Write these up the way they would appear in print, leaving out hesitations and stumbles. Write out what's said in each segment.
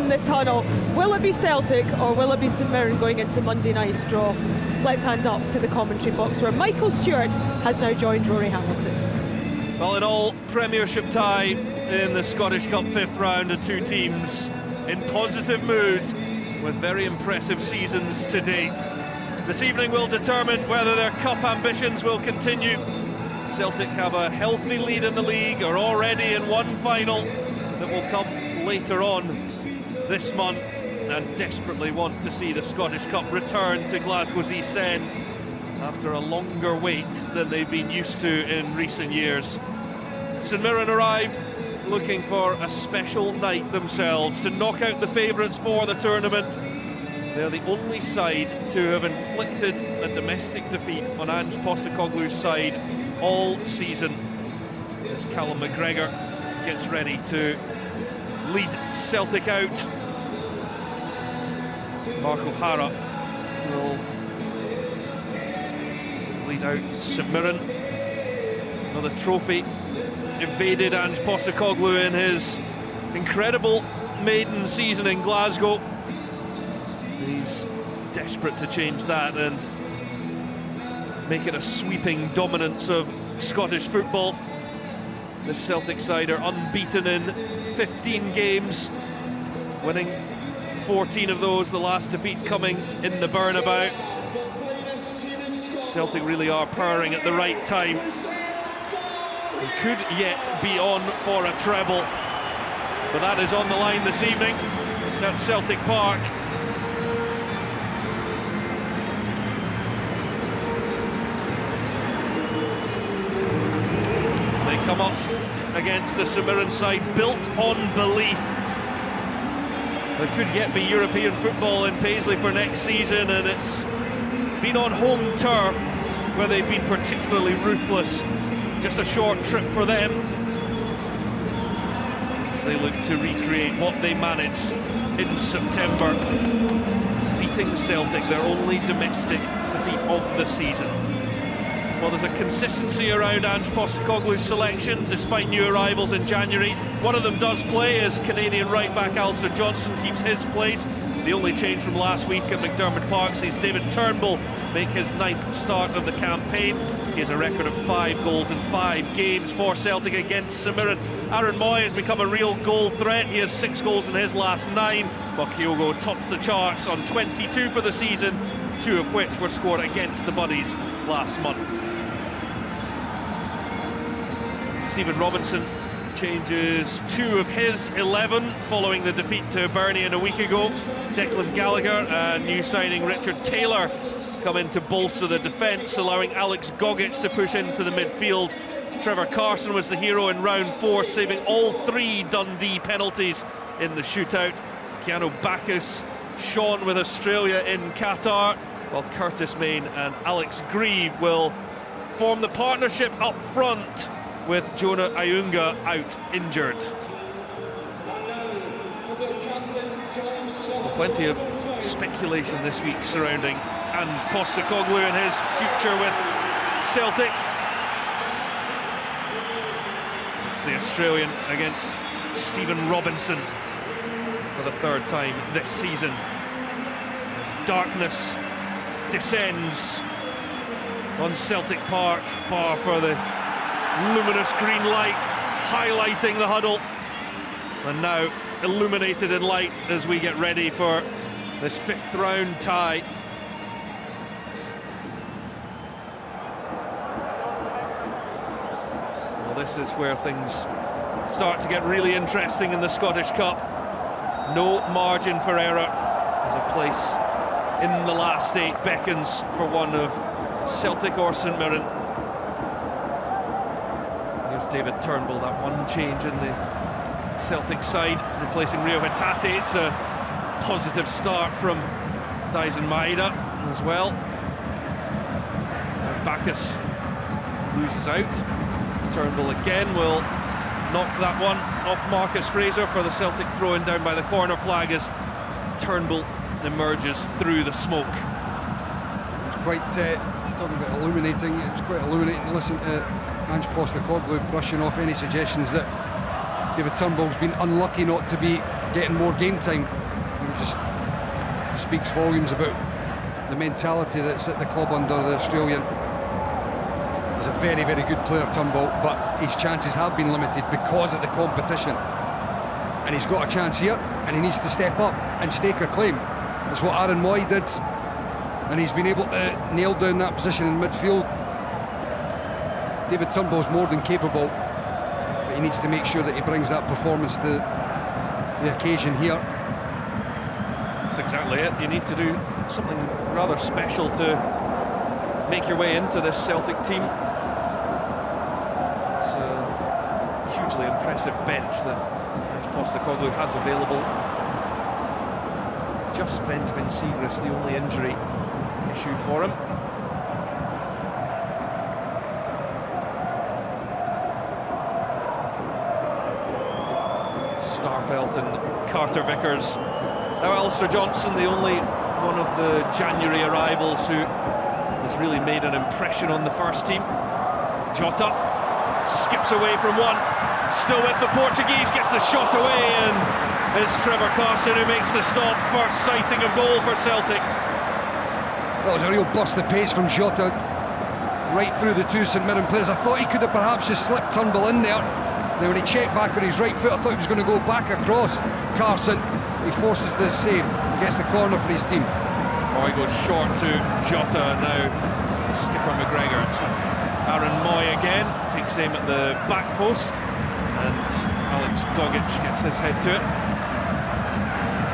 in the tunnel. Will it be Celtic or will it be St Mirren going into Monday night's draw? Let's hand up to the commentary box where Michael Stewart has now joined Rory Hamilton. Well, an all Premiership tie in the Scottish Cup 5th round, and two teams in positive mood with very impressive seasons to date. This evening will determine whether their cup ambitions will continue. Celtic have a healthy lead in the league, are already in one final that will come later on this month, and desperately want to see the Scottish Cup return to Glasgow's East End after a longer wait than they've been used to in recent years. St Mirren arrive looking for a special night themselves to knock out the favourites for the tournament. They're the only side to have inflicted a domestic defeat on Ange Postecoglou's side all season, as Callum McGregor gets ready to lead Celtic out. Mark O'Hara will lead out St Mirren. Another trophy evaded Ange Postecoglou in his incredible maiden season in Glasgow. He's desperate to change that and make it a sweeping dominance of Scottish football. The Celtic side are unbeaten in 15 games, winning 14 of those, the last defeat coming in the Burnabout. Celtic really are purring at the right time and could yet be on for a treble, but that is on the line this evening at Celtic Park. They come up against a St Mirren side built on belief. There could yet be European football in Paisley for next season, and it's been on home turf where they've been particularly ruthless. Just a short trip for them as they look to recreate what they managed in September, beating Celtic, their only domestic defeat of the season. Well, there's a consistency around Ange Postecoglou's selection despite new arrivals in January. One of them does play as Canadian right-back Alistair Johnson keeps his place. The only change from last week at McDermott Park sees David Turnbull make his 9th start of the campaign. He has a record of 5 goals in 5 games for Celtic against St Mirren. Aaron Moy has become a real goal threat. He has 6 goals in his last 9, while Kyogo tops the charts on 22 for the season, 2 of which were scored against the Buddies last month. Stephen Robinson changes 2 of his 11 following the defeat to Burnley a week ago. Declan Gallagher and new signing Richard Taylor come in to bolster the defence, allowing Alex Gogic to push into the midfield. Trevor Carson was the hero in round 4, saving all 3 Dundee penalties in the shootout. Keanu Bacchus shone with Australia in Qatar, while Curtis Main and Alex Grieve will form the partnership up front, with Jonah Ayunga out injured. Plenty of speculation this week surrounding Ange Postecoglou and his future with Celtic. It's the Australian against Stephen Robinson for the 3rd time this season. As darkness descends on Celtic Park, bar for the luminous green light highlighting the huddle, and now illuminated in light as we get ready for this 5th round tie. Well, this is where things start to get really interesting in the Scottish Cup. No margin for error as a place in the last 8 beckons for one of Celtic or St Mirren. Here's David Turnbull, that one change in the Celtic side, replacing Rio Hatate. It's a positive start from Daisen Maeda as well. Bacchus loses out. Turnbull again will knock that one off Marcus Fraser for the Celtic throw-in down by the corner flag as Turnbull emerges through the smoke. It's quite, talking about illuminating, it's quite illuminating to listen to Ange Postecoglou brushing off any suggestions that David Turnbull's been unlucky not to be getting more game time. It just speaks volumes about the mentality that's at the club under the Australian. He's a very, very good player, Turnbull, but his chances have been limited because of the competition. And he's got a chance here, and he needs to step up and stake a claim. That's what Aaron Moy did, and he's been able to nail down that position in midfield. David Turnbull's more than capable, but he needs to make sure that he brings that performance to the occasion here. That's exactly it. You need to do something rather special to make your way into this Celtic team. It's a hugely impressive bench that Postecoglou has available. Just Benjamin Siegrist, the only injury issue for him. Starfelt and Carter Vickers. Now Alistair Johnson, the only one of the January arrivals who has really made an impression on the first team. Jota skips away from one, still with the Portuguese, gets the shot away, and it's Trevor Carson who makes the stop. First sighting of goal for Celtic. That was a real burst of pace from Jota, right through the two St Mirren players. I thought he could have perhaps just slipped Turnbull in there. Then when he checked back with his right foot, I thought he was going to go back across Carson. He forces the save, gets the corner for his team. Oh, he goes short to Jota, now skipper McGregor. It's Aaron Moy again, takes aim at the back post, and Alex Gogic gets his head to it.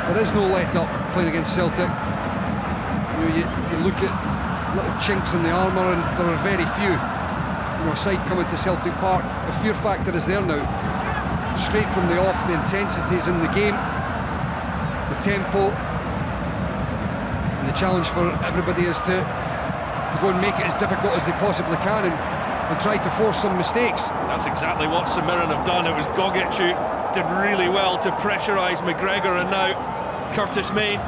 There is no let-up playing against Celtic. You look at little chinks in the armour, and there are very few. Side coming to Celtic Park, the fear factor is there now. Straight from the off, the intensities in the game, the tempo, and the challenge for everybody is to go and make it as difficult as they possibly can and try to force some mistakes. That's exactly what St Mirren have done. It was Gogic who did really well to pressurise McGregor, and now Curtis Main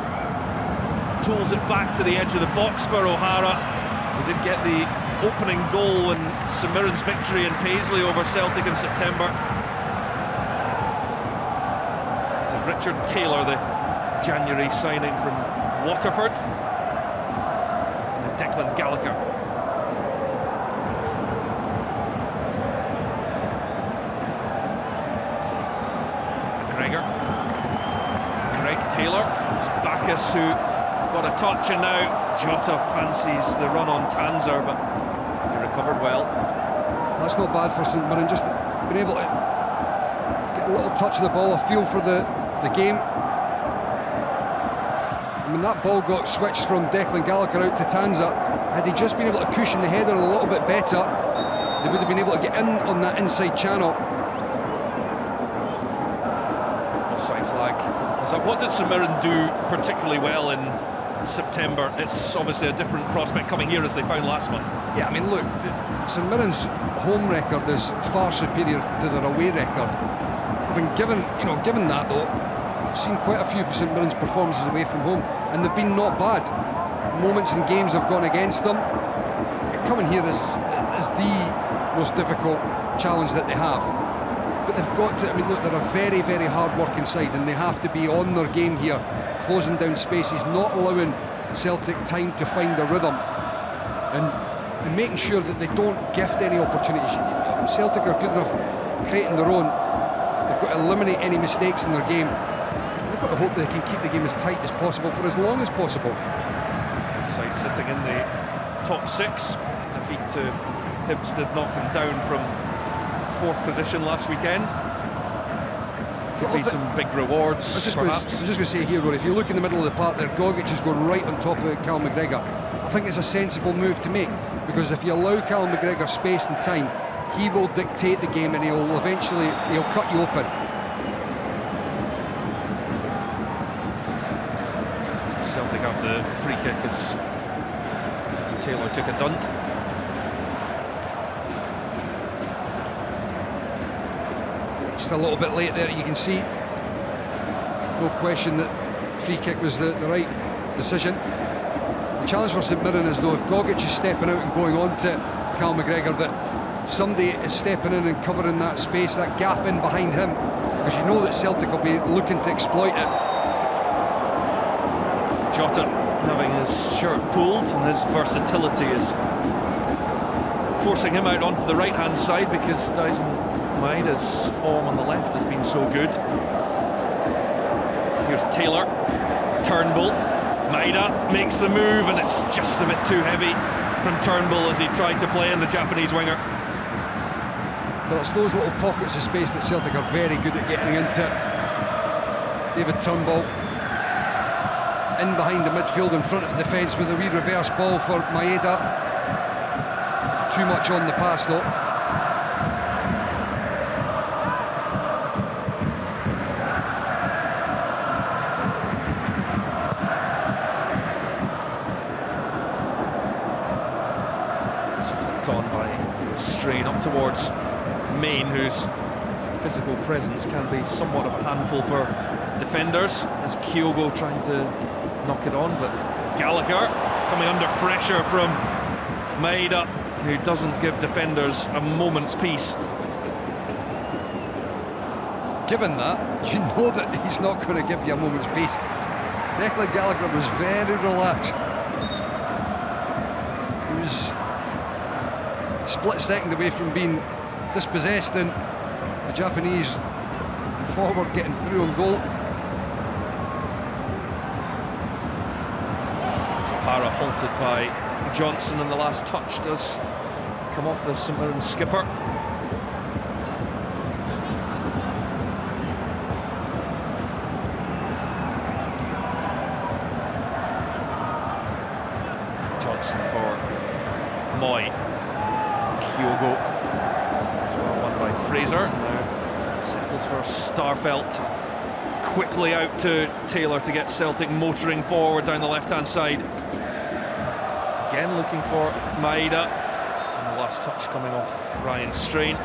pulls it back to the edge of the box for O'Hara, who did get the opening goal in St Mirren's victory in Paisley over Celtic in September. This is Richard Taylor, the January signing from Waterford, and Declan Gallagher. McGregor, Greg Taylor, it's Bacchus who got a touch, and now Jota fancies the run on Tanzer, but he recovered well. That's not bad for St Mirren, just been able to get a little touch of the ball, a feel for the game. I mean, that ball got switched from Declan Gallagher out to Tanzer. Had he just been able to cushion the header a little bit better, they would have been able to get in on that inside channel. Offside flag is up. What did St Mirren do particularly well in September? It's obviously a different prospect coming here as they found last month. Yeah, I mean, look, St Mirren's home record is far superior to their away record. Given that though, I've seen quite a few of St Mirren's performances away from home, and they've been not bad. Moments in games have gone against them. Coming here is the most difficult challenge that they have. But they've got to, I mean, look, they're a very, very hard-working side, and they have to be on their game here, closing down spaces, not allowing Celtic time to find a rhythm, and making sure that they don't gift any opportunities. Celtic are good enough creating their own. They've got to eliminate any mistakes in their game. They've got to hope they can keep the game as tight as possible for as long as possible. Side sitting in the top six. Defeat to Hibs did knock them down from 4th position last weekend. Could be some big rewards, perhaps. I was just going to say here, Rory, if you look in the middle of the park there, Gogic is going right on top of Cal McGregor. I think it's a sensible move to make, because if you allow Cal McGregor space and time, he will dictate the game, and he'll cut you open. Celtic have the free kick as Taylor took a dunt. Just a little bit late there, you can see. No question that free kick was the right decision. The challenge for St Mirren is, though, if Gogic is stepping out and going on to Cal McGregor, that somebody is stepping in and covering that space, that gap in behind him, because you know that Celtic will be looking to exploit it. Jota having his shirt pulled, and his versatility is forcing him out onto the right-hand side because Dyson Maeda's form on the left has been so good. Here's Taylor, Turnbull, Maeda makes the move, and it's just a bit too heavy from Turnbull as he tried to play in the Japanese winger. But it's those little pockets of space that Celtic are very good at getting into. David Turnbull in behind the midfield in front of the defence with a wee reverse ball for Maeda. Too much on the pass though. On by Strain up towards Main, whose physical presence can be somewhat of a handful for defenders. As Kyogo trying to knock it on, but Gallagher coming under pressure from Maeda, who doesn't give defenders a moment's peace. Given that, you know that he's not going to give you a moment's peace. Declan Gallagher was very relaxed. He was split second away from being dispossessed, and the Japanese forward getting through on goal. Hara halted by Johnson, and the last touch does come off the St Mirren skipper. Johnson for Moy. Kyogo, as well won by Fraser. Now settles for Starfelt. Quickly out to Taylor to get Celtic motoring forward down the left-hand side. Again looking for Maeda. And the last touch coming off Ryan Strain.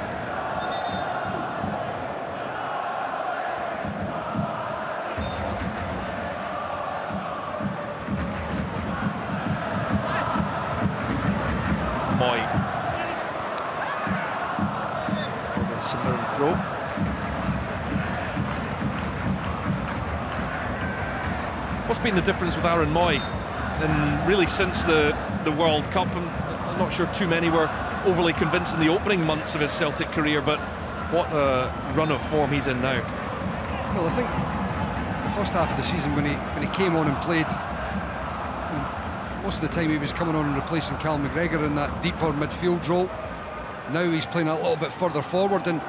Moy. St Mirren throw. What's been the difference with Aaron Moy? And really since the World Cup, I'm not sure too many were overly convinced in the opening months of his Celtic career, but what a run of form he's in now. Well, I think the first half of the season when he came on and played, most of the time he was coming on and replacing Cal McGregor in that deeper midfield role. Now he's playing a little bit further forward, and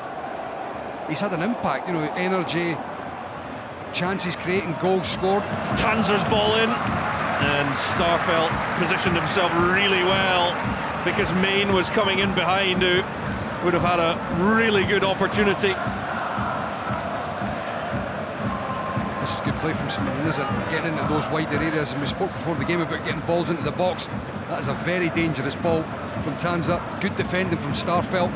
he's had an impact, you know, energy, chances creating, goals scored. Tanzer's ball in, and Starfelt positioned himself really well because Main was coming in behind, who would have had a really good opportunity. This is good play from St Mirren, isn't it? Getting into those wider areas, and we spoke before the game about getting balls into the box. That is a very dangerous ball from Tanzer. Good defending from Starfelt,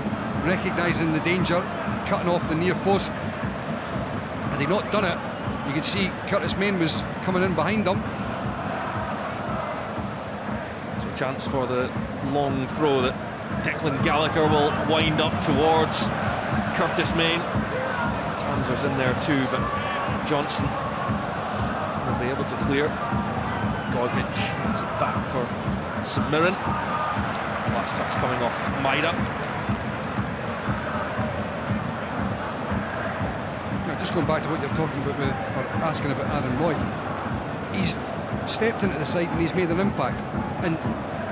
recognising the danger, cutting off the near post. Had he not done it, you could see Curtis Main was coming in behind them. So a chance for the long throw that Declan Gallagher will wind up towards Curtis Main. Tanzer's in there too, but Johnson will be able to clear. Gogic gets it back for St Mirren. Last touch coming off Maeda. Just going back to what you're talking about, or asking about Aaron Moy, he's stepped into the side and he's made an impact. And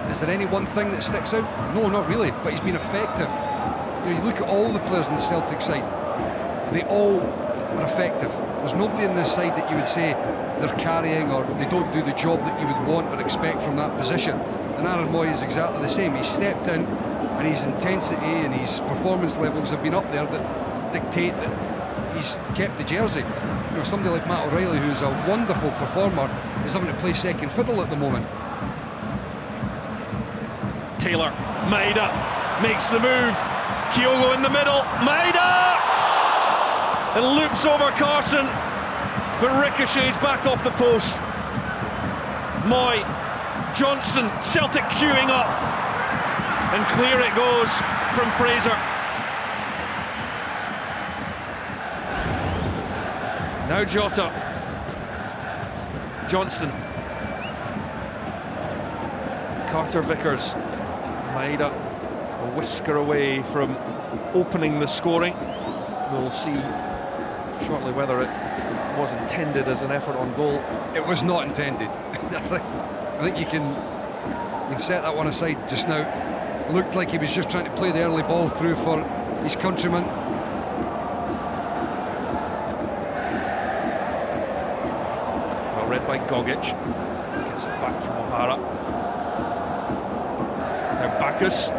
is there any one thing that sticks out? No, not really, but he's been effective. You know, you look at all the players on the Celtic side, they all are effective. There's nobody in this side that you would say they're carrying or they don't do the job that you would want or expect from that position. And Aaron Moy is exactly the same. He's stepped in, and his intensity and his performance levels have been up there that dictate that he's kept the jersey. You know, somebody like Matt O'Reilly, who's a wonderful performer, is having to play second fiddle at the moment. Taylor, Maeda makes the move. Kyogo in the middle, Maeda! And loops over Carson, but ricochets back off the post. Moy, Johnson, Celtic queuing up, and clear it goes from Fraser. Now Jota. Johnston. Carter Vickers. Maeda a whisker away from opening the scoring. We'll see shortly whether it was intended as an effort on goal. It was not intended. I think you can set that one aside just now. Looked like he was just trying to play the early ball through for his countryman. Well read by Gogic. Gets it back from O'Hara. Now Bacchus.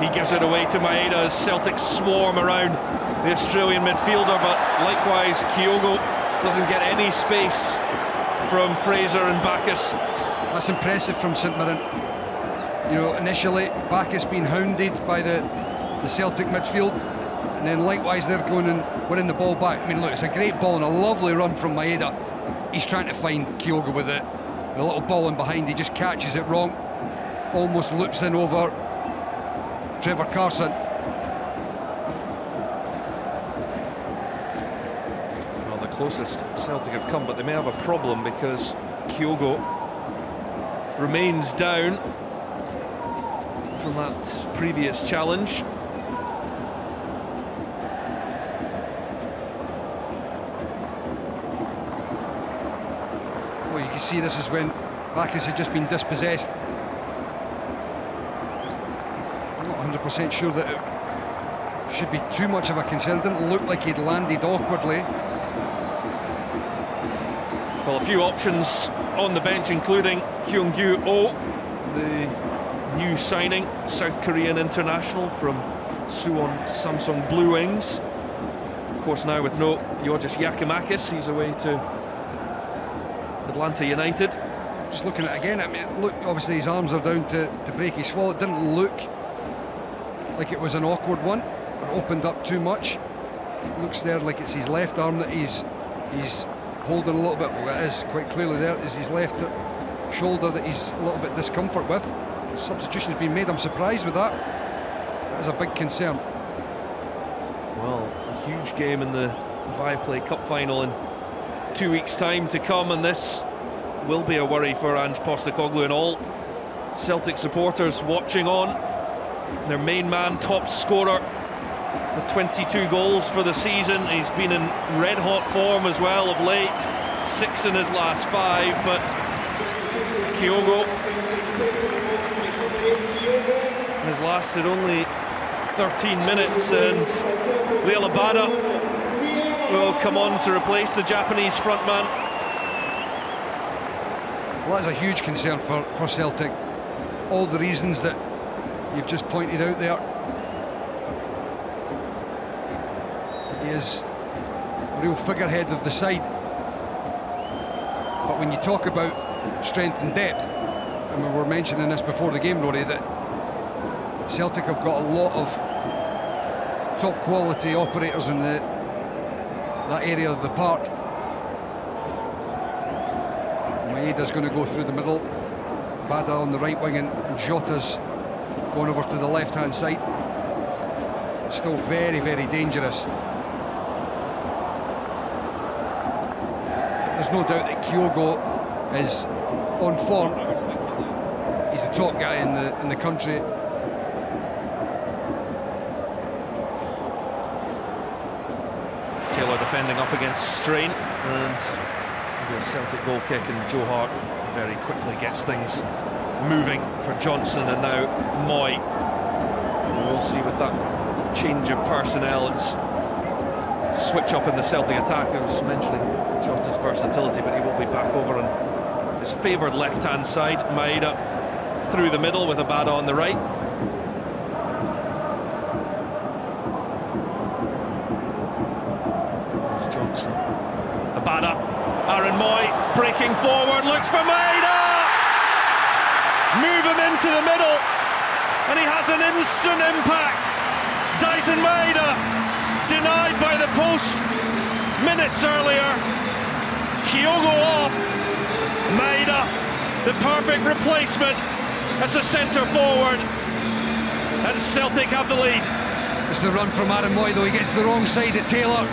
He gives it away to Maeda as Celtic swarm around the Australian midfielder, but likewise Kyogo doesn't get any space from Fraser and Bacchus. That's impressive from St Mirren. You know, initially Bacchus being hounded by the Celtic midfield, and then likewise they're going and winning the ball back. I mean, look, it's a great ball and a lovely run from Maeda. He's trying to find Kyogo with the little ball in behind. He just catches it wrong, almost loops in over Trevor Carson. Well, the closest Celtic have come, but they may have a problem because Kyogo remains down from that previous challenge. Well, you can see this is when Bacchus had just been dispossessed. I'm not 100% sure that it should be too much of a concern. It didn't look like he'd landed awkwardly. Well, a few options on the bench, including Kyung-gyu Oh, the new signing, South Korean international from Suwon Samsung Blue Wings. Of course, now with no Georgios Yakimakis, he's away to Atlanta United. Just looking at it again, I mean, look, obviously his arms are down to break his fall. It didn't look like it was an awkward one, or opened up too much. It looks there like it's his left arm that he's holding a little bit. Well, it is quite clearly there. It's his left shoulder that he's a little bit discomfort with. Substitution has been made. I'm surprised with that. That is a big concern. Well, a huge game in the Viaplay Cup final in 2 weeks' time to come, and this will be a worry for Ange Postecoglou and all Celtic supporters watching on. Their main man, top scorer with 22 goals for the season. He's been in red-hot form as well of late, 6 in his last 5, but Kyogo has lasted only 13 minutes, and Leila Bada will come on to replace the Japanese frontman. Well, that's a huge concern for Celtic. All the reasons that you've just pointed out there. He is a real figurehead of the side. But when you talk about strength and depth, and we were mentioning this before the game, Rory, that Celtic have got a lot of top quality operators in that area of the park. Maeda's going to go through the middle, Bada on the right wing, and Jota's going over to the left hand side. Still very, very dangerous. There's no doubt that Kyogo is on form. He's the top guy in the country. Taylor defending up against strain, and a Celtic goal kick, and Joe Hart very quickly gets things moving for Johnson, and now Moy. And we'll see with that change of personnel, it's switch up in the Celtic attack. I was mentioning Jota's versatility, but he will be back over on his favoured left-hand side. Maeda through the middle with Abada on the right. There's Johnson. Abada. Aaron Moy breaking forward, looks for Maeda! Move him into the middle, and he has an instant impact. Dyson Maeda, denied by the post minutes earlier. Kyogo off. Maeda, the perfect replacement as a centre forward, and Celtic have the lead. It's the run from Aaron Moy, though. He gets the wrong side at Taylor.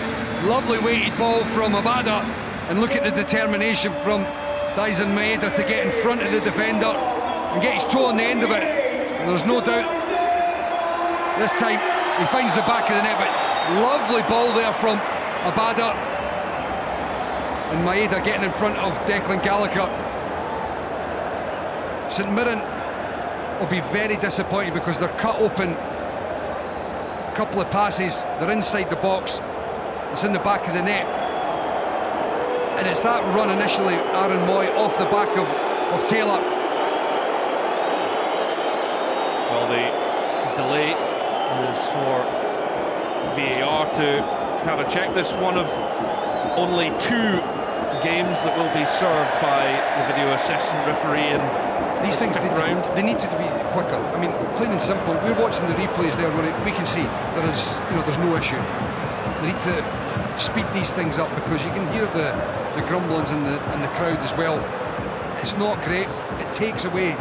Lovely weighted ball from Abada, and look at the determination from Dyson Maeda to get in front of the defender and get his toe on the end of it. And there's no doubt this time he finds the back of the net, but lovely ball there from Abada, and Maeda getting in front of Declan Gallagher. St Mirren will be very disappointed because they're cut open. A couple of passes, they're inside the box, it's in the back of the net, and it's that run initially, Aaron Moy, off the back of Taylor. Well, the delay is for VAR to have a check. This one of only 2 games that will be served by the video assessment referee in these things they need to be quicker. I mean, plain and simple, we're watching the replays there where we can see there's no issue. They need to speed these things up because you can hear the grumblings in the crowd as well. It's not great, it takes away.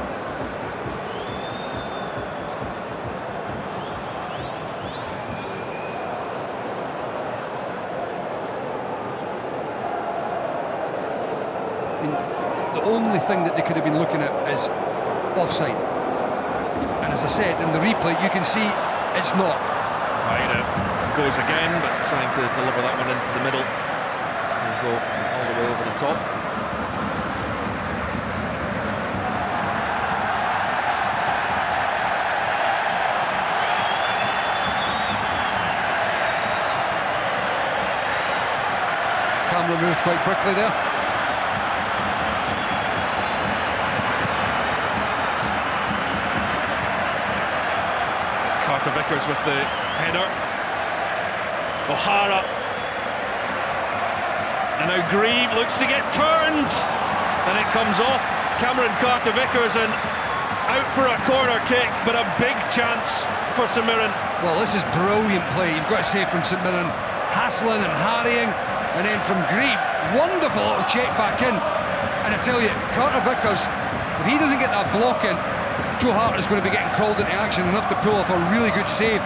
The only thing that they could have been looking at is offside, and as I said, in the replay you can see it's not. Right, goes again, but trying to deliver that one into the middle and go all the way over the top. Camera moved quite quickly there. Carter Vickers with the header. O'Hara. And now Grieve looks to get turned. And it comes off Cameron Carter Vickers and out for a corner kick, but a big chance for St Mirren. Well, this is brilliant play, you've got to say, from St Mirren. Hassling and harrying, and then from Grieve, wonderful little check back in. And I tell you, Carter Vickers, if he doesn't get that block in, Joe Hart is going to be getting called into action and have to pull off a really good save.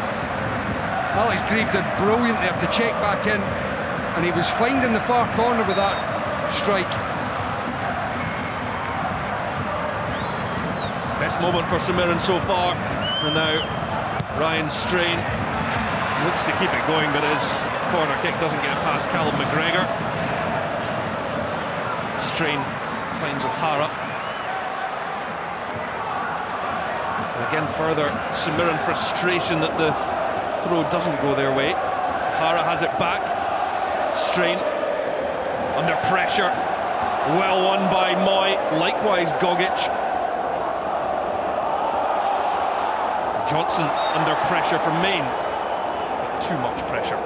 Alex Grieve did brilliant there to check back in, and he was finding the far corner with that strike. Best moment for St Mirren so far, and now Ryan Strain looks to keep it going, but his corner kick doesn't get past Callum McGregor. Strain finds O'Hara. Again, further St Mirren frustration that the throw doesn't go their way. Hara has it back. Strain under pressure. Well won by Moy. Likewise Gogic. Johnson under pressure from Main. But too much pressure.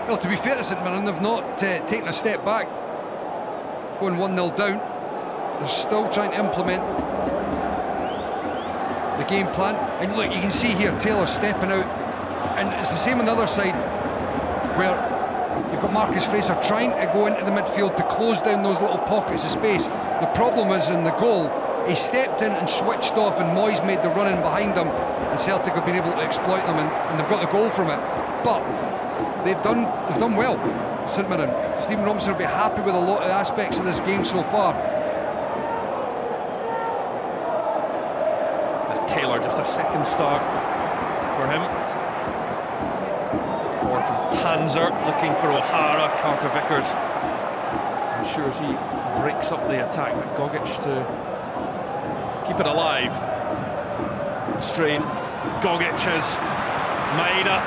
Well, to be fair to St Mirren, they've not taken a step back. Going 1-0 down. They're still trying to implement the game plan, and look, you can see here Taylor stepping out, and it's the same on the other side where you've got Marcus Fraser trying to go into the midfield to close down those little pockets of space. The problem is in the goal, he stepped in and switched off, and Moyes made the run in behind them, and Celtic have been able to exploit them, and they've got the goal from it. But they've done well, St Mirren. Stephen Robinson will be happy with a lot of aspects of this game so far. Taylor, just a second start for him. Forward from Tanzer, looking for O'Hara. Carter Vickers ensures he breaks up the attack, but Gogic to keep it alive. Strain. Gogic has Maeda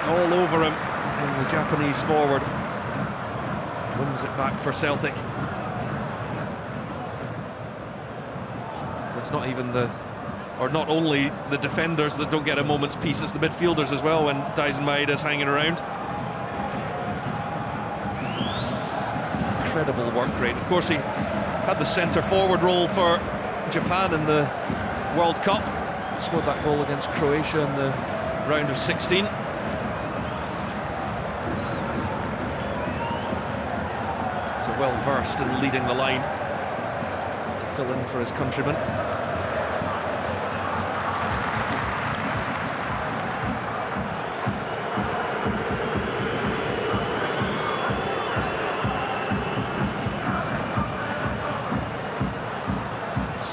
all over him, and the Japanese forward wins it back for Celtic. It's not even not only the defenders that don't get a moment's peace, it's the midfielders as well when Dyson Maeda's hanging around. Incredible work rate. Of course, he had the centre forward role for Japan in the World Cup. He scored that goal against Croatia in the round of 16. So well versed in leading the line to fill in for his countrymen.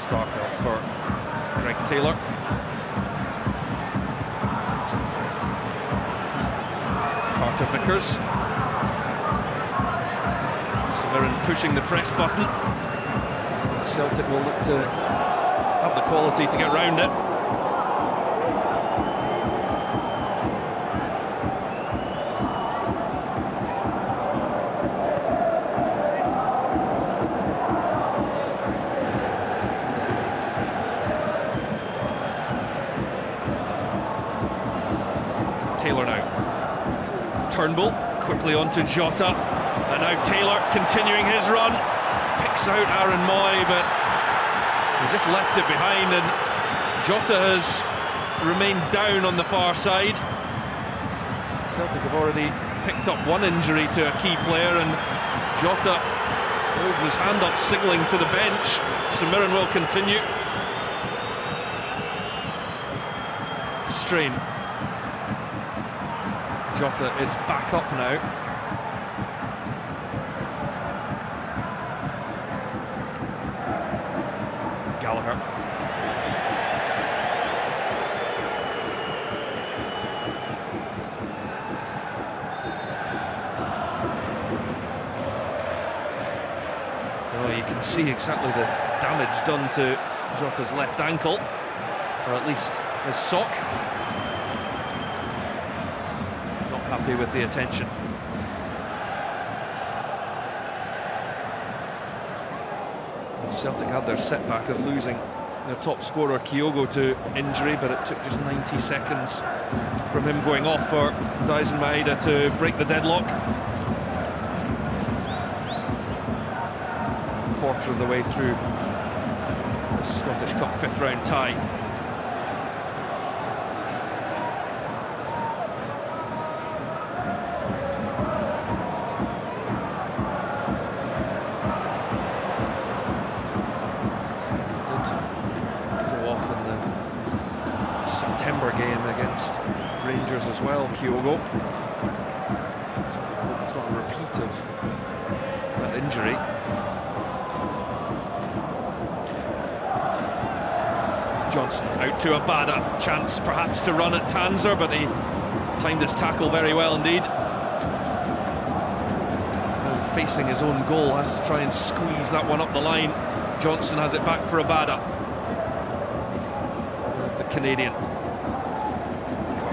Starfelt for Greg Taylor. Carter Vickers. Mirren pushing the press button. Celtic will look to have the quality to get round it. Taylor now. Turnbull quickly onto Jota, and now Taylor continuing his run, picks out Aaron Moy, but he just left it behind, and Jota has remained down on the far side. Celtic have already picked up one injury to a key player, and Jota holds his hand up, signalling to the bench. So Mirren will continue. Strain. Jota is back up now. Gallagher. Oh, you can see exactly the damage done to Jota's left ankle, or at least his sock. Happy with the attention. Celtic had their setback of losing their top scorer Kyogo to injury, but it took just 90 seconds from him going off for Daisen Maeda to break the deadlock. Quarter of the way through the Scottish Cup fifth round tie. September game against Rangers as well, Kyogo. So I hope it's not a repeat of that injury. Johnson out to Abada, chance perhaps to run at Tanser, but he timed his tackle very well indeed. And facing his own goal, has to try and squeeze that one up the line. Johnson has it back for Abada. The Canadian.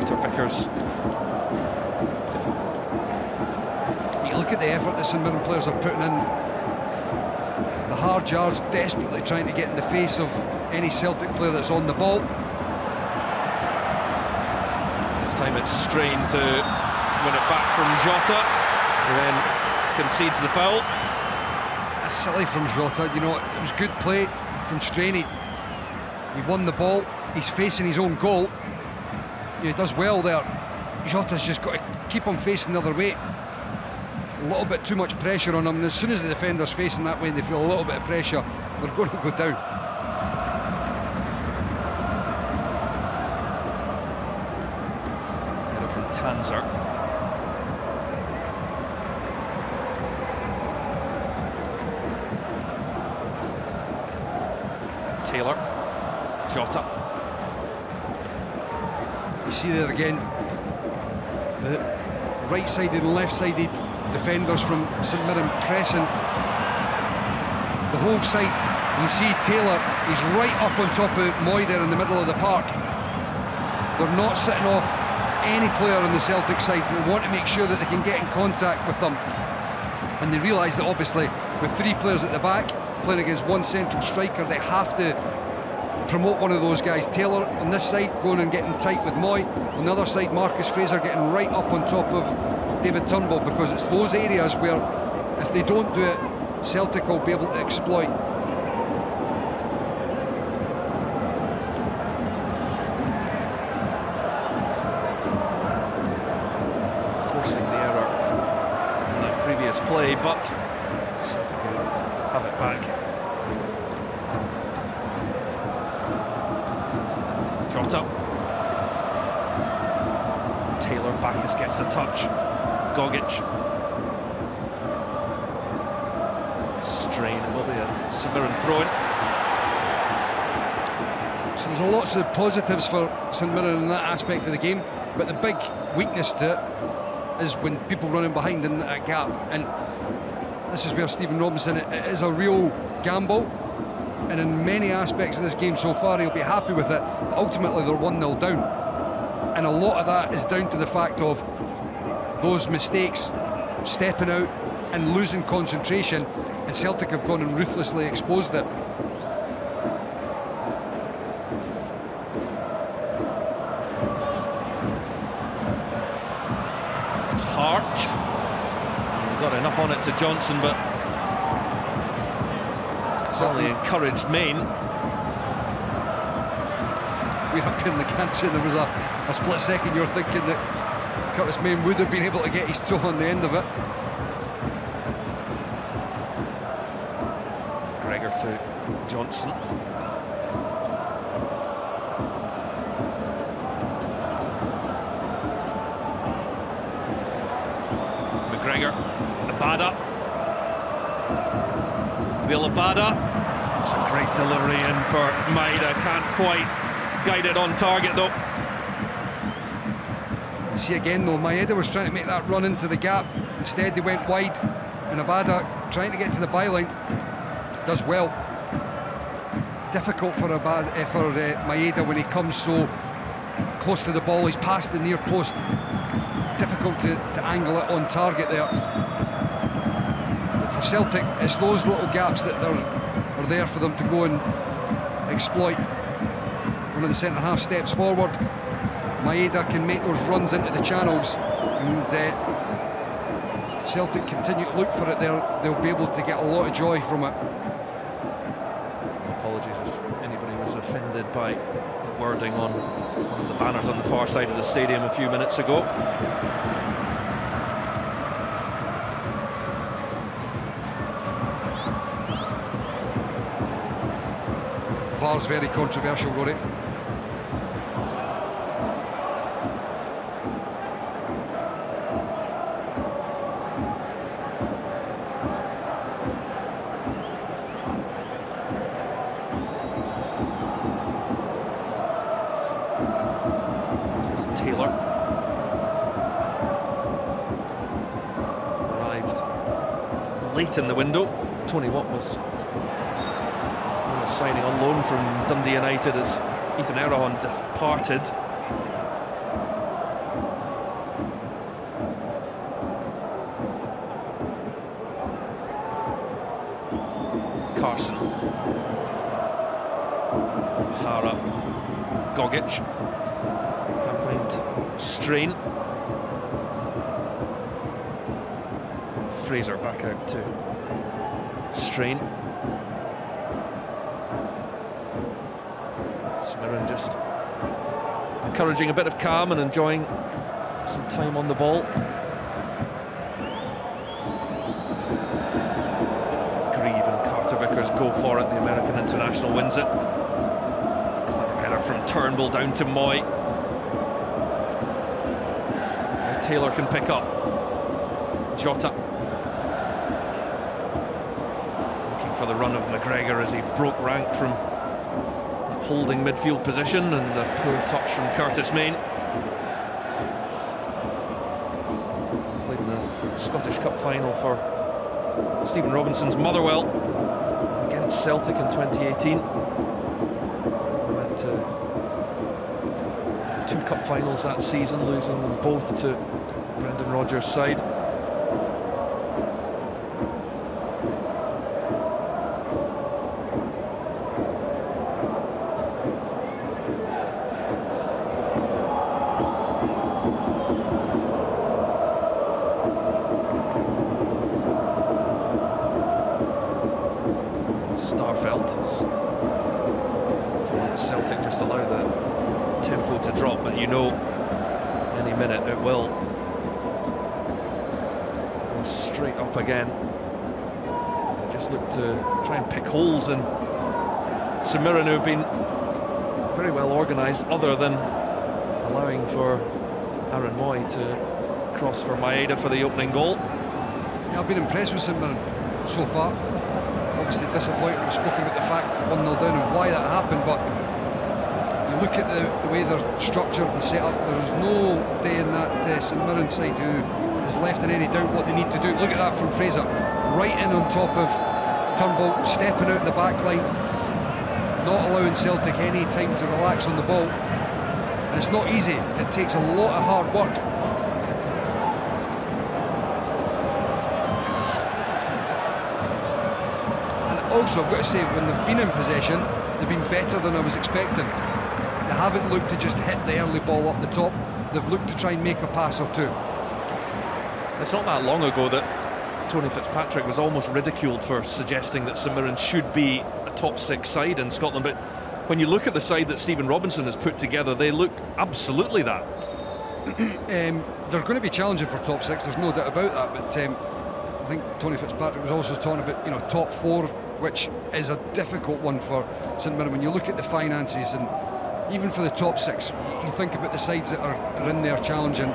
Carter Vickers. You look at the effort that St Mirren players are putting in. The hard yards, desperately trying to get in the face of any Celtic player that's on the ball. This time it's Strain to win it back from Jota, who then concedes the foul. That's silly from Jota, you know, it was good play from Strain. He won the ball, he's facing his own goal. He does well there. Jota's just got to keep him facing the other way. A little bit too much pressure on him, and as soon as the defender's facing that way and they feel a little bit of pressure, they're going to go down. Header from Tanser. Taylor. Jota. You see there again, the right-sided and left-sided defenders from St Mirren pressing the whole side. You see Taylor, he's right up on top of Moy there in the middle of the park. They're not sitting off any player on the Celtic side. They want to make sure that they can get in contact with them. And they realise that obviously with three players at the back playing against one central striker, they have to promote one of those guys. Taylor on this side going and getting tight with Moy. On the other side, Marcus Fraser getting right up on top of David Turnbull, because it's those areas where if they don't do it, Celtic will be able to exploit. Forcing the error in that previous play, but Celtic have it back. Jota. Taylor, Bacchus gets the touch. Gogic. Strain, it will be a St Mirren throw-in. So there's lots of positives for St Mirren in that aspect of the game, but the big weakness to it is when people running behind in that gap, and this is where Stephen Robinson, it is a real gamble, and in many aspects of this game so far he'll be happy with it, but ultimately they're 1-0 down, and a lot of that is down to the fact of those mistakes, stepping out and losing concentration, and Celtic have gone and ruthlessly exposed it. Hart got enough on it to Johnson, but certainly encouraged Main. We're up in the country, there was a split second you're thinking that Curtis Main would have been able to get his toe on the end of it. Gregor to Johnson. McGregor, Abada. Will Abada. It's a great delivery in for Maeda. Can't quite guide it on target though. You see again though, Maeda was trying to make that run into the gap. Instead they went wide, and Abada trying to get to the byline. Does well. Difficult for Maeda when he comes so close to the ball. He's past the near post. Difficult to angle it on target there. But for Celtic, it's those little gaps that are there for them to go and exploit. One of the centre half steps forward, Maeda can make those runs into the channels, and Celtic continue to look for it there. They'll be able to get a lot of joy from it. Apologies if anybody was offended by the wording on one of the banners on the far side of the stadium a few minutes ago. VAR's very controversial, Rory. This is Taylor. Arrived late in the window. Tony Watt was signing on loan from Dundee United as Ethan Erdogan departed. Carson, Hara, Gogic, can't find Strain. Fraser back out to Strain. Mirren just encouraging a bit of calm and enjoying some time on the ball. Grieve and Carter Vickers go for it. The American international wins it. Clever header from Turnbull down to Moy. And Taylor can pick up. Jota looking for the run of McGregor as he broke rank from holding midfield position, and a poor touch from Curtis Main. Played in the Scottish Cup final for Stephen Robinson's Motherwell against Celtic in 2018. They went to 2 cup finals that season, losing them both to Brendan Rodgers' side. Starfelt is Celtic just allow the tempo to drop, but you know any minute it will go straight up again as they just look to try and pick holes in St Mirren, who have been very well organised, other than allowing for Aaron Moy to cross for Maeda for the opening goal. Yeah, I've been impressed with St Mirren so far. Obviously disappointed, we've spoken about the fact 1-0 down and why that happened, but You look at the way they're structured and set up, there is no day in that St Mirren side who is left in any doubt what they need to do. Look at that from Fraser, right in on top of Turnbull, stepping out the back line, not allowing Celtic any time to relax on the ball. And it's not easy, it takes a lot of hard work. And also, I've got to say, when they've been in possession, they've been better than I was expecting. They haven't looked to just hit the early ball up the top, they've looked to try and make a pass or two. It's not that long ago that Tony Fitzpatrick was almost ridiculed for suggesting that St Mirren should be a top 6 side in Scotland, but when you look at the side that Stephen Robinson has put together, they look absolutely that. They're going to be challenging for top 6, there's no doubt about that, but I think Tony Fitzpatrick was also talking about, you know, top 4, which is a difficult one for St Mirren. When you look at the finances, and even for the top 6, you think about the sides that are in there challenging.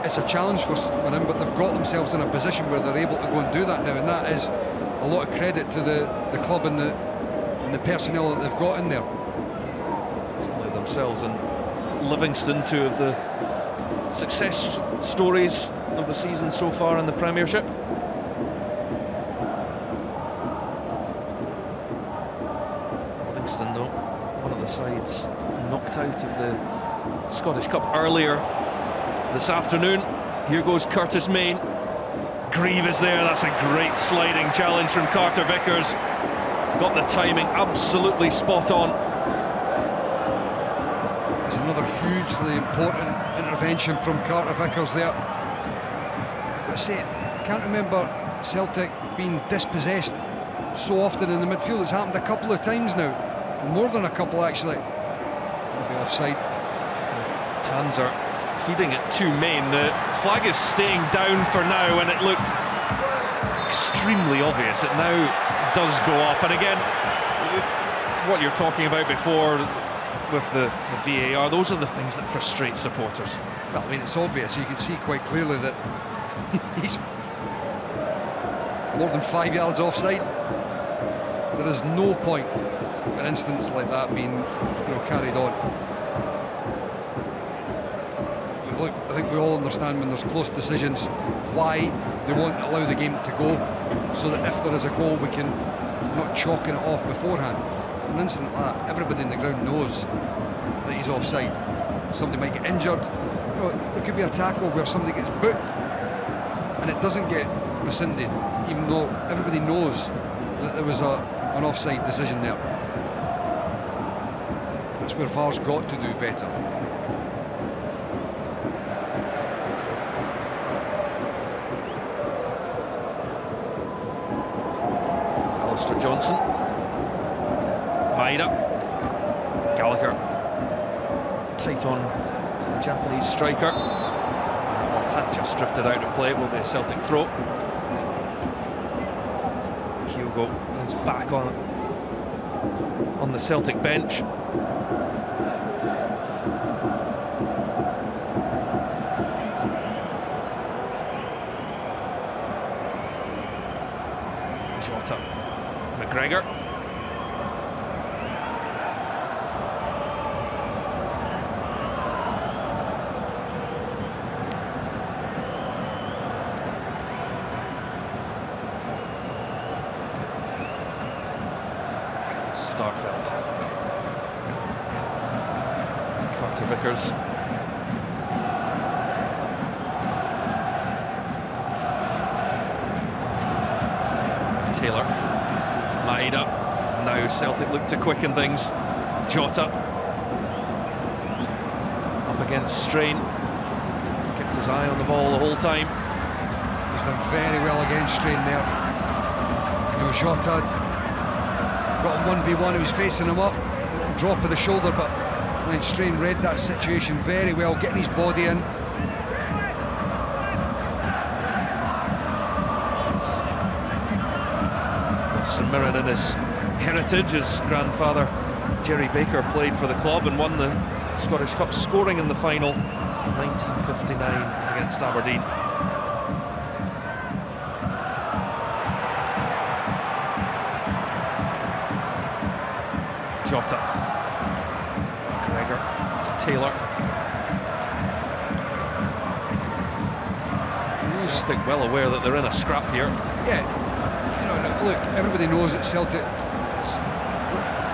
It's a challenge for St Mirren, but they've got themselves in a position where they're able to go and do that now, and that is a lot of credit to the club and the personnel that they've got in there. It's only themselves and Livingston, 2 of the success stories of the season so far in the Premiership. Livingston, though, one of the sides knocked out of the Scottish Cup earlier this afternoon. Here goes Curtis Main. Grieve is there. That's a great sliding challenge from Carter Vickers. Got the timing absolutely spot on. It's another hugely important intervention from Carter Vickers there. I say, I can't remember Celtic being dispossessed so often in the midfield. It's happened a couple of times now, more than a couple actually. Maybe offside. Tanzer feeding it to Main. The flag is staying down for now, and it looked extremely obvious. It now does go up, and again, what you're talking about before with the VAR, those are the things that frustrate supporters. Well, I mean, it's obvious. You can see quite clearly that he's more than 5 yards offside. There is no point an instance like that being, you know, carried on. Look, I think we all understand when there's close decisions why they won't allow the game to go, so that if there is a goal we can not chalking it off beforehand. An incident like that, everybody in the ground knows that he's offside. Somebody might get injured. You know, there could be a tackle where somebody gets booked and it doesn't get rescinded, even though everybody knows that there was an offside decision there. That's where VAR's got to do better. Alistair Johnson, Maeda, Gallagher, tight on the Japanese striker. Well, had just drifted out of play. It will be a Celtic throw. Kyogo is back on the Celtic bench. Jota, McGregor. Starfelt. Carter Vickers. Taylor. Maeda. Now Celtic look to quicken things. Jota. Up against Strain. Kept his eye on the ball the whole time. He's done very well against Strain there. You know, Jota got him 1v1, he was facing him up, little drop of the shoulder, but then Strain read that situation very well, getting his body in. St Mirren in his heritage, his grandfather Jerry Baker played for the club and won the Scottish Cup, scoring in the final in 1959 against Aberdeen. Jota. Taylor. Celtic well aware that they're in a scrap here. Yeah, look, everybody knows that Celtic,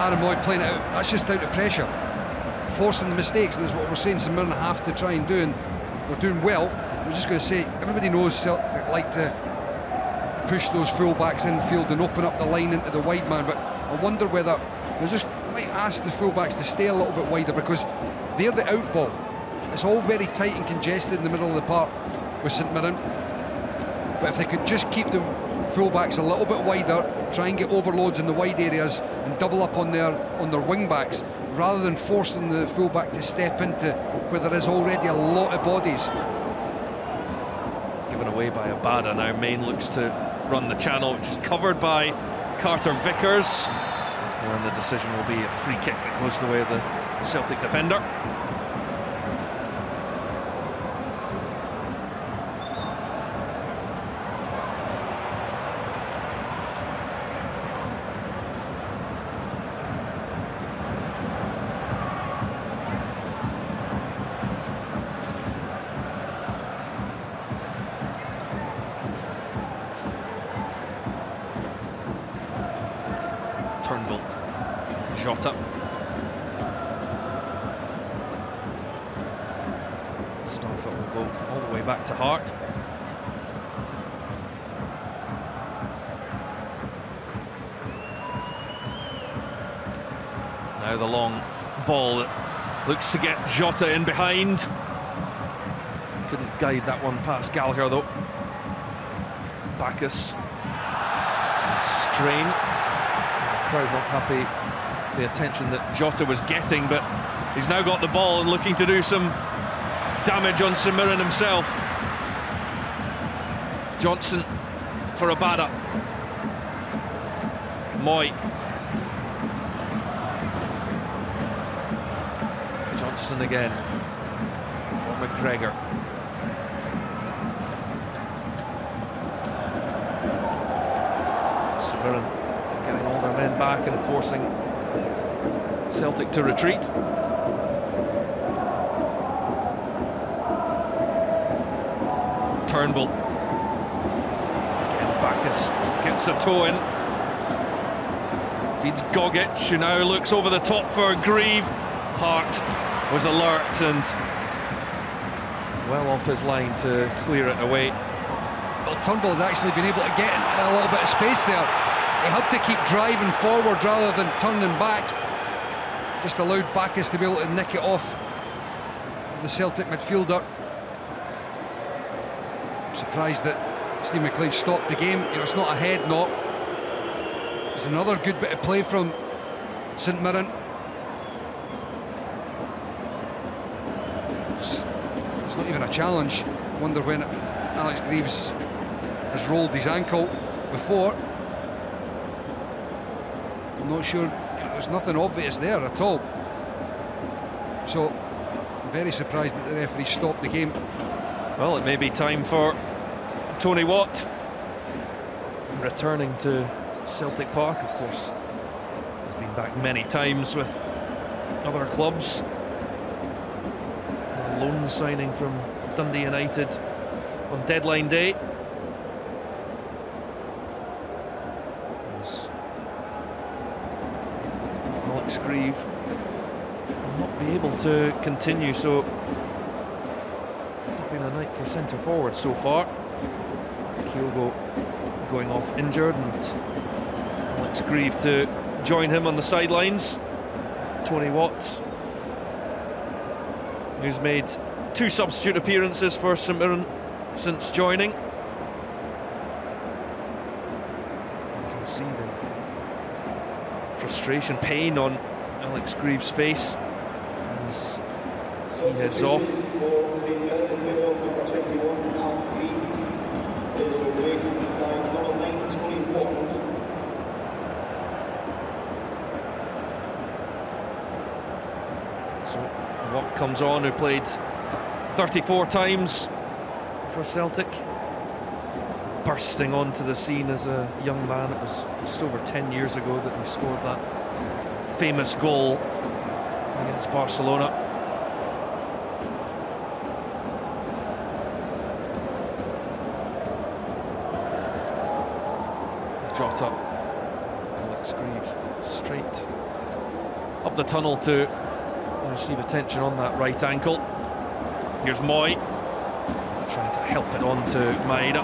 Aaron Moy playing it out, that's just out of pressure, forcing the mistakes, and that's what we're saying St Mirren have to try and do, and they're doing well. I'm just going to say, everybody knows Celtic like to push those full-backs infield and open up the line into the wide man, but I wonder whether they just might ask the full-backs to stay a little bit wider, because they're the out ball. It's all very tight and congested in the middle of the park with St Mirren, but if they could just keep the full-backs a little bit wider, try and get overloads in the wide areas and double up on their wing-backs, rather than forcing the full-back to step into where there is already a lot of bodies. Given away by Abada now. Main looks to run the channel, which is covered by Carter Vickers, and the decision will be a free kick that goes the way of the Celtic defender. Turnbull, Jota. Starfoot will go all the way back to Hart. Now the long ball that looks to get Jota in behind. Couldn't guide that one past Gallagher though. Bacchus. Strain. Crowd not happy the attention that Jota was getting, but he's now got the ball and looking to do some damage on St Mirren himself. Johnson for Abada. Moy. Johnson again for McGregor. St Mirren getting all their men back and forcing Celtic to retreat. Turnbull. Again, Bacchus gets a toe in. Feeds Gogic, who now looks over the top for Grieve. Hart was alert and well off his line to clear it away. Well, Turnbull had actually been able to get in a little bit of space there. He had to keep driving forward rather than turning back. Just allowed Bacchus to be able to nick it off the Celtic midfielder. I'm surprised that Steve McLean stopped the game. It's not a head knock. It's another good bit of play from St Mirren. It's not even a challenge. Wonder when Alex Greaves has rolled his ankle before. I'm not sure, there's nothing obvious there at all. So, I'm very surprised that the referee stopped the game. Well, it may be time for Tony Watt returning to Celtic Park, of course. He's been back many times with other clubs. A loan signing from Dundee United on deadline day. Alex Grieve will not be able to continue, so it's not been a night for centre forward so far. Kyogo going off injured, and Alex Grieve to join him on the sidelines. Tony Watt, who's made 2 substitute appearances for St Mirren since joining. You can see the frustration, pain on Alex Grieve's face as he heads off. So Watt comes on, who played 34 times for Celtic, bursting onto the scene as a young man. It was just over 10 years ago that he scored that famous goal against Barcelona. Jota. Alex Grieve straight up the tunnel to receive attention on that right ankle. Here's Moy trying to help it on to Maeda.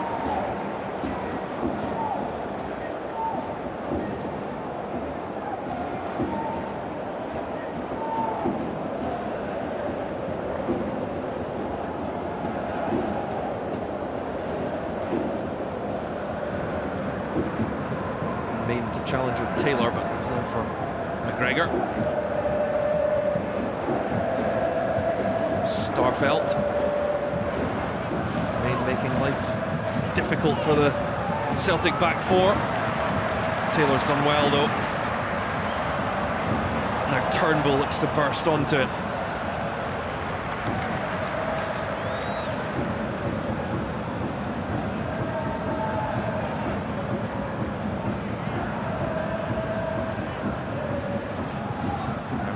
Main to challenge with Taylor, but it's there for McGregor. Starfelt. Main making life difficult for the Celtic back four. Taylor's done well though. Now Turnbull looks to burst onto it.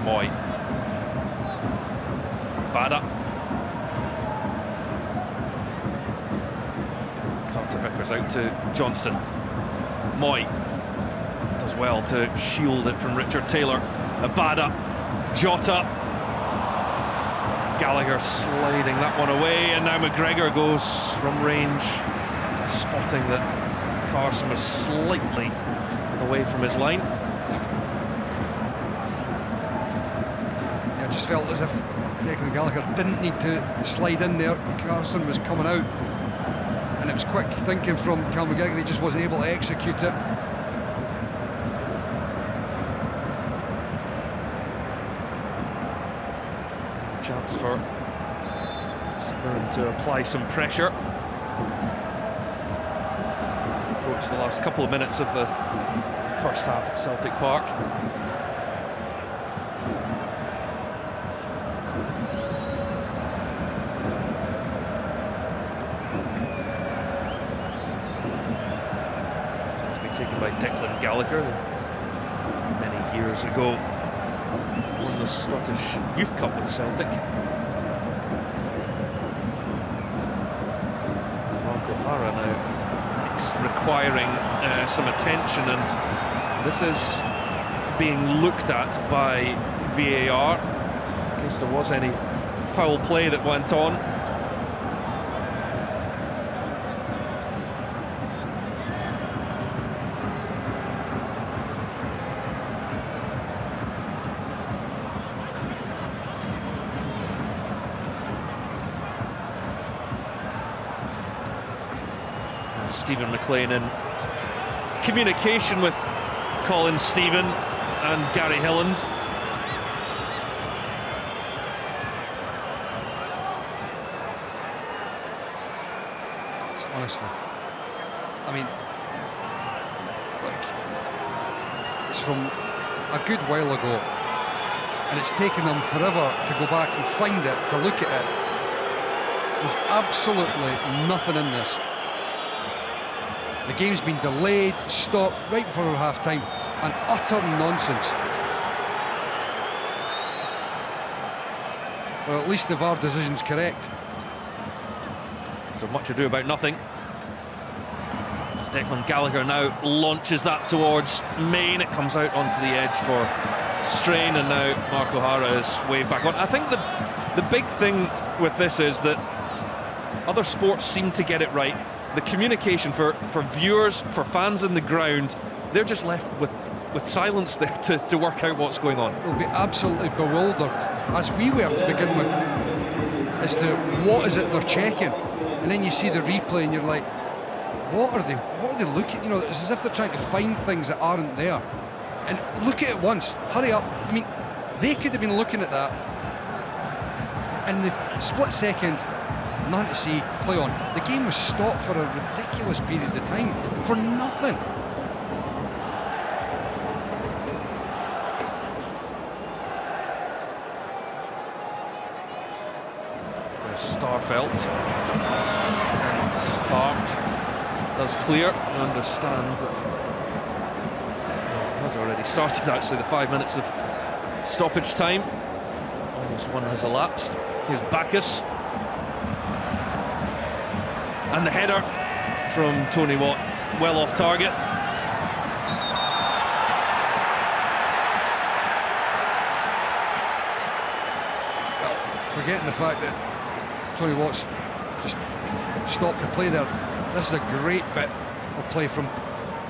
Moy. Bada. Carter Vickers out to Johnston. Moy does well to shield it from Richard Taylor. Bada. Jota. Gallagher sliding that one away, and now McGregor goes from range, spotting that Carson was slightly away from his line. Just felt as if Declan Gallagher didn't need to slide in there. Carson was coming out, and it was quick thinking from Cal McGregor. He just wasn't able to execute it. Chance for Mirren to apply some pressure. Approach the last couple of minutes of the first half at Celtic Park. Taken by Declan Gallagher many years ago, won the Scottish Youth Cup with Celtic. Mark O'Hara now next requiring some attention, and this is being looked at by VAR in case there was any foul play that went on. Stephen McLean in communication with Colin Stephen and Gary Hilland. Honestly, I mean, look, it's from a good while ago, and it's taken them forever to go back and find it, to look at it. There's absolutely nothing in this. The game's been delayed, stopped right before half-time, and utter nonsense. Well, at least the VAR decision's correct. So much ado about nothing, as Declan Gallagher now launches that towards Main. It comes out onto the edge for Strain, and now Mark O'Hara is waved back on. I think the big thing with this is that other sports seem to get it right. The communication for viewers, for fans in the ground, they're just left with silence there to work out what's going on. They'll be absolutely bewildered, as we were to begin with, as to what is it they're checking. And then you see the replay and you're like, what are they looking? You know, it's as if they're trying to find things that aren't there. And look at it once, hurry up. I mean, they could have been looking at that, and the split second, nothing to see, play on. The game was stopped for a ridiculous period of time for nothing. There's Starfelt, and Hart does clear. I understand that it has already started, actually, the 5 minutes of stoppage time. Almost one has elapsed. Here's Bacchus. And the header from Tony Watt, well off target. forgetting the fact that Tony Watt's just stopped the play there. This is a great bit of play from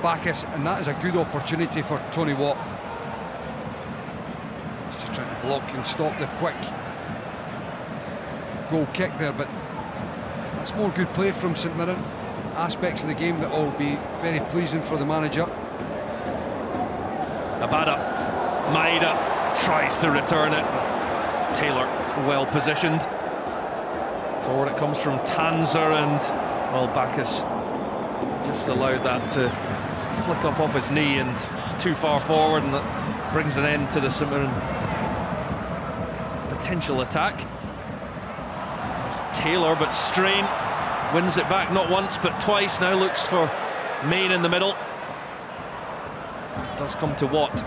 Bacchus, and that is a good opportunity for Tony Watt. He's just trying to block and stop the quick goal kick there, but that's more good play from St Mirren. Aspects of the game that will be very pleasing for the manager. Abada, Maeda tries to return it, but Taylor well positioned. Forward it comes from Tanzer, and well, Bacchus just allowed that to flick up off his knee and too far forward, and that brings an end to the St Mirren potential attack. It's Taylor, but Strain wins it back not once but twice. Now looks for Main in the middle. It does come to Watt.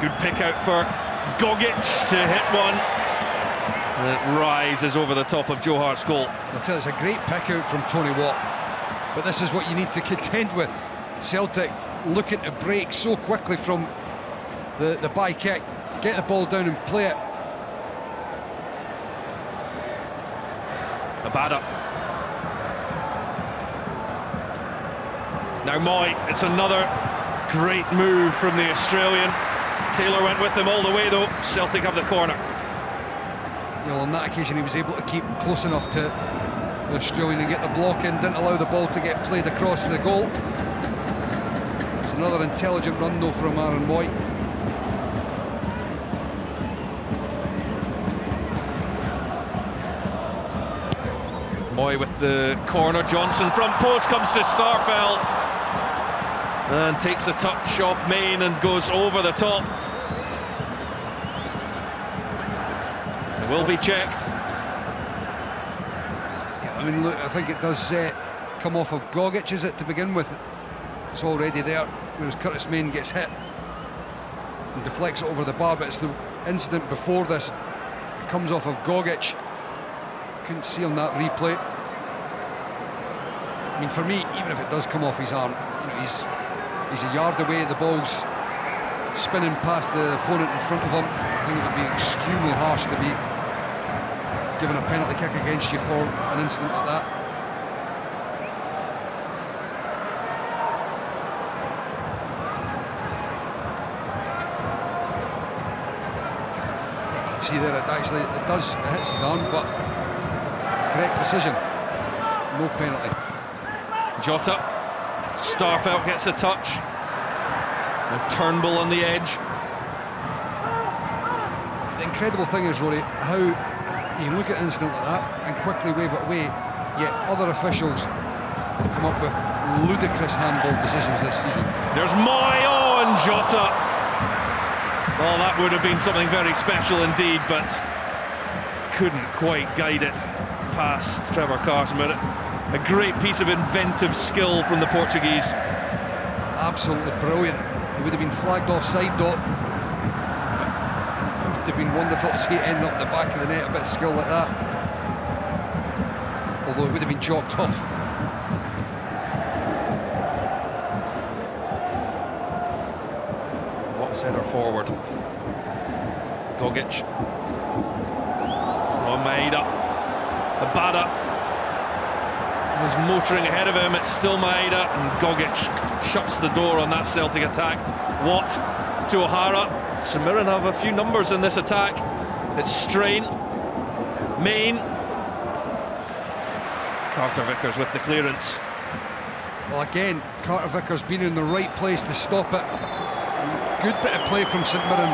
Good pick out for Gogic to hit one. And it rises over the top of Joe Hart's goal. I'll tell you, it's a great pick out from Tony Watt, but this is what you need to contend with. Celtic looking to break so quickly from the by kick, get the ball down and play it. Abada. Now Moy, it's another great move from the Australian. Taylor went with him all the way though. Celtic have the corner. Well, on that occasion he was able to keep close enough to the Australian and get the block in, didn't allow the ball to get played across the goal. It's another intelligent run though from Aaron Moy. Moy with the corner, Johnson front post, comes to Starfelt and takes a touch off Main and goes over the top. It will be checked. Yeah, I mean, look, I think it does come off of Gogic, is it, to begin with? It's already there, whereas Curtis Main gets hit and deflects it over the bar, but it's the incident before this. It comes off of Gogic. Couldn't see on that replay. I mean, for me, even if it does come off his arm, you know, he's a yard away, the ball's spinning past the opponent in front of him. I think it would be extremely harsh to be given a penalty kick against you for an incident like that. See there, it hits his arm, but correct decision, no penalty. Jota, Starfelt gets a touch. And Turnbull on the edge. The incredible thing is, Rory, how you can look at an incident like that and quickly wave it away, yet other officials have come up with ludicrous handball decisions this season. There's Moy on Jota. Well, that would have been something very special indeed, but couldn't quite guide it past Trevor Carson. But a great piece of inventive skill from the Portuguese. Absolutely brilliant. It would have been flagged offside, though. It would have been wonderful to see it end up the back of the net, a bit of skill like that. Although it would have been chalked off. What centre forward? Gogic. Maeda. Abada was motoring ahead of him. It's still Maeda, and Gogic shuts the door on that Celtic attack. Watt to O'Hara. St Mirren have a few numbers in this attack. It's Strain, Main. Carter Vickers with the clearance. Well, again, Carter Vickers been in the right place to stop it. Good bit of play from St Mirren.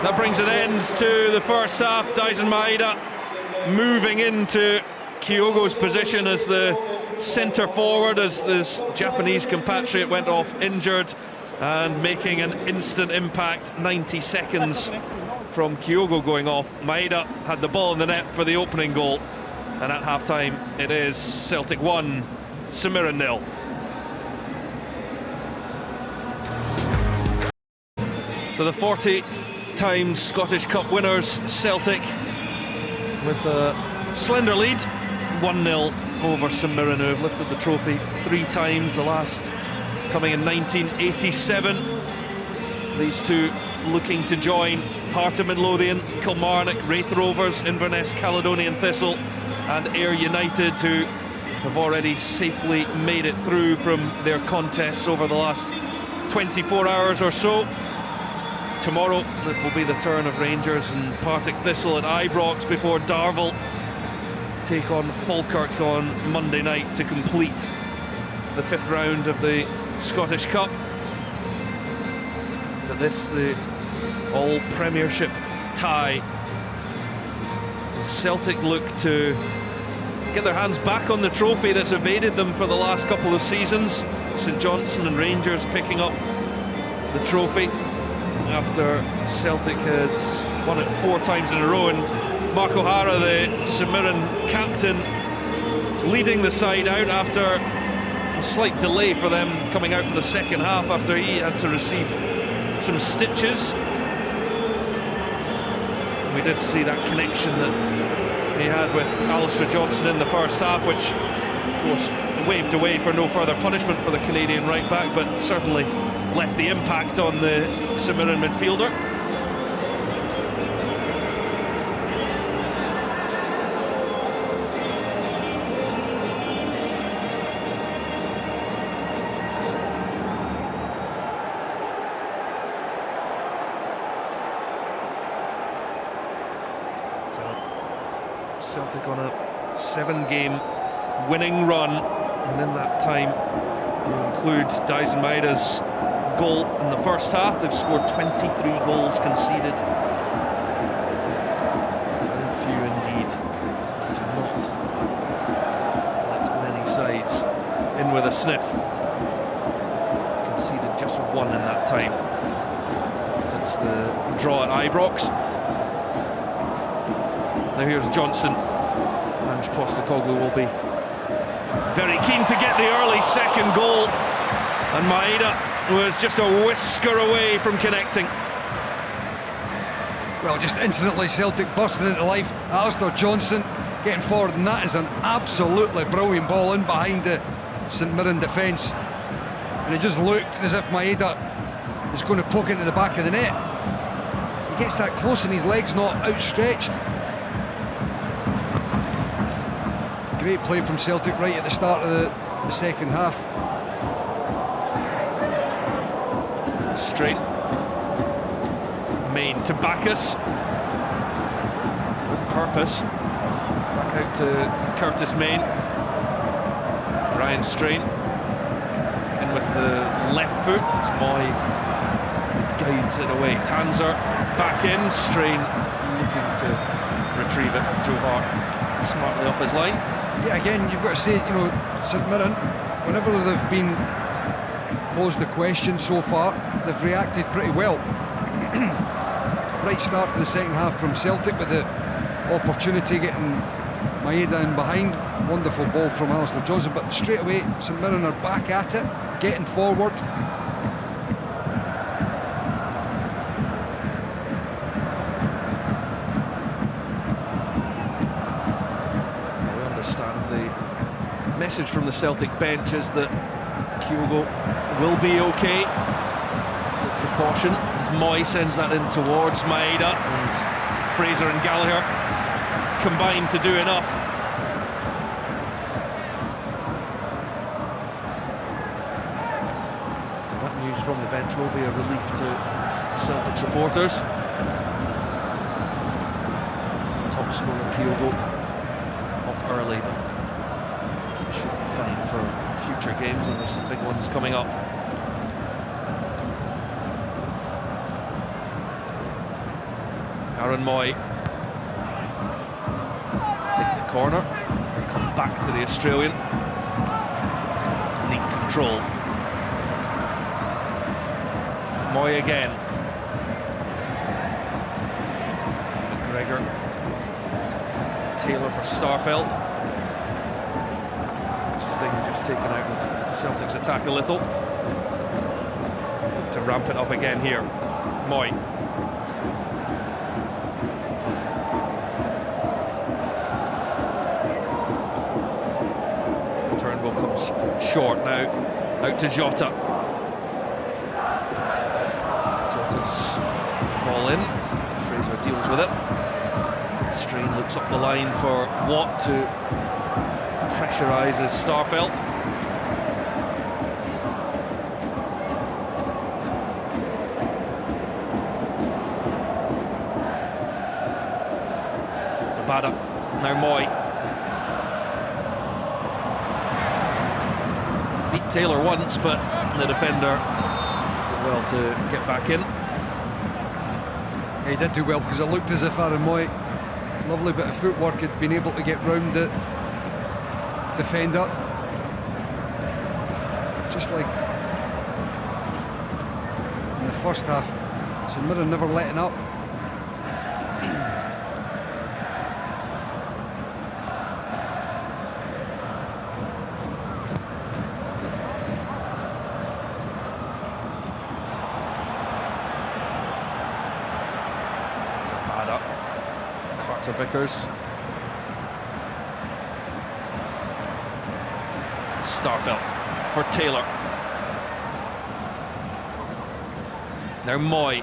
That brings an end to the first half. Daisen Maeda moving into Kyogo's position as the centre forward, as this Japanese compatriot went off injured, and making an instant impact. 90 seconds from Kyogo going off. Maeda had the ball in the net for the opening goal, and at half-time it is Celtic 1, St Mirren 0. So the 40-time Scottish Cup winners, Celtic, with a slender lead, 1-0 over St Mirren, who have lifted the trophy 3 times, the last coming in 1987. These two looking to join Heart of Midlothian, Kilmarnock, Raith Rovers, Inverness, Caledonian Thistle and Ayr United, who have already safely made it through from their contests over the last 24 hours or so. Tomorrow it will be the turn of Rangers and Partick Thistle at Ibrox before Darvel take on Falkirk on Monday night to complete the 5th round of the Scottish Cup. For this, the all-Premiership tie. Celtic look to get their hands back on the trophy that's evaded them for the last couple of seasons. St Johnstone and Rangers picking up the trophy after Celtic had won it 4 times in a row, and Mark O'Hara, the St Mirren captain, leading the side out after a slight delay for them coming out for the second half after he had to receive some stitches. We did see that connection that he had with Alistair Johnson in the first half, which of course waved away for no further punishment for the Canadian right back, but certainly left the impact on the St Mirren midfielder. Celtic on a 7-game winning run, and in that time you include Dyson Maida's goal in the first half. They've scored 23 goals conceded. Very few indeed. Do not let many sides in with a sniff. Conceded just 1 in that time since the draw at Ibrox. Now here's Johnson. Ange Postecoglou will be very keen to get the early second goal, and Maeda was just a whisker away from connecting. Well, just instantly Celtic busting into life. Alistair Johnson getting forward, and that is an absolutely brilliant ball in behind the St Mirren defence, and it just looked as if Maeda is going to poke into the back of the net. He gets that close and his leg's not outstretched. Great play from Celtic right at the start of the second half. Straight. Main to Bacchus. With purpose. Back out to Curtis Main. Ryan Strain. In with the left foot. As Moy guides it away. Tanzer back in. Strain looking to retrieve it. Joe Hart smartly off his line. Yeah, again, you've got to say, you know, St Mirren, whenever they've been posed the question so far, they've reacted pretty well. Bright start to the second half from Celtic with the opportunity getting Maeda in behind. Wonderful ball from Alistair Johnson, but straight away St Mirren are back at it, getting forward. Message from the Celtic bench is that Kyogo will be okay. It's a precaution as Moy sends that in towards Maeda, and Fraser and Gallagher combine to do enough. So that news from the bench will be a relief to Celtic supporters. Top scorer Kyogo off early, but should be fine for future games, and there's some big ones coming up. Aaron Moy take the corner, come back to the Australian. Neat control. Moy again. McGregor. Taylor for Starfelt. Sting just taken out of Celtic's attack a little. To ramp it up again here. Moy. Turnbull comes short now. Out to Jota. Jota's ball in. deals with it. Strain looks up the line for Watt to pressurises Starfelt. Abada, now Moy. Beat Taylor once, but the defender did well to get back in. Yeah, he did do well, because it looked as if Aaron Moy, lovely bit of footwork, had been able to get round the defender. Just like in the first half, St Mirren never letting up. Vickers. Starfelt for Taylor. Now Moy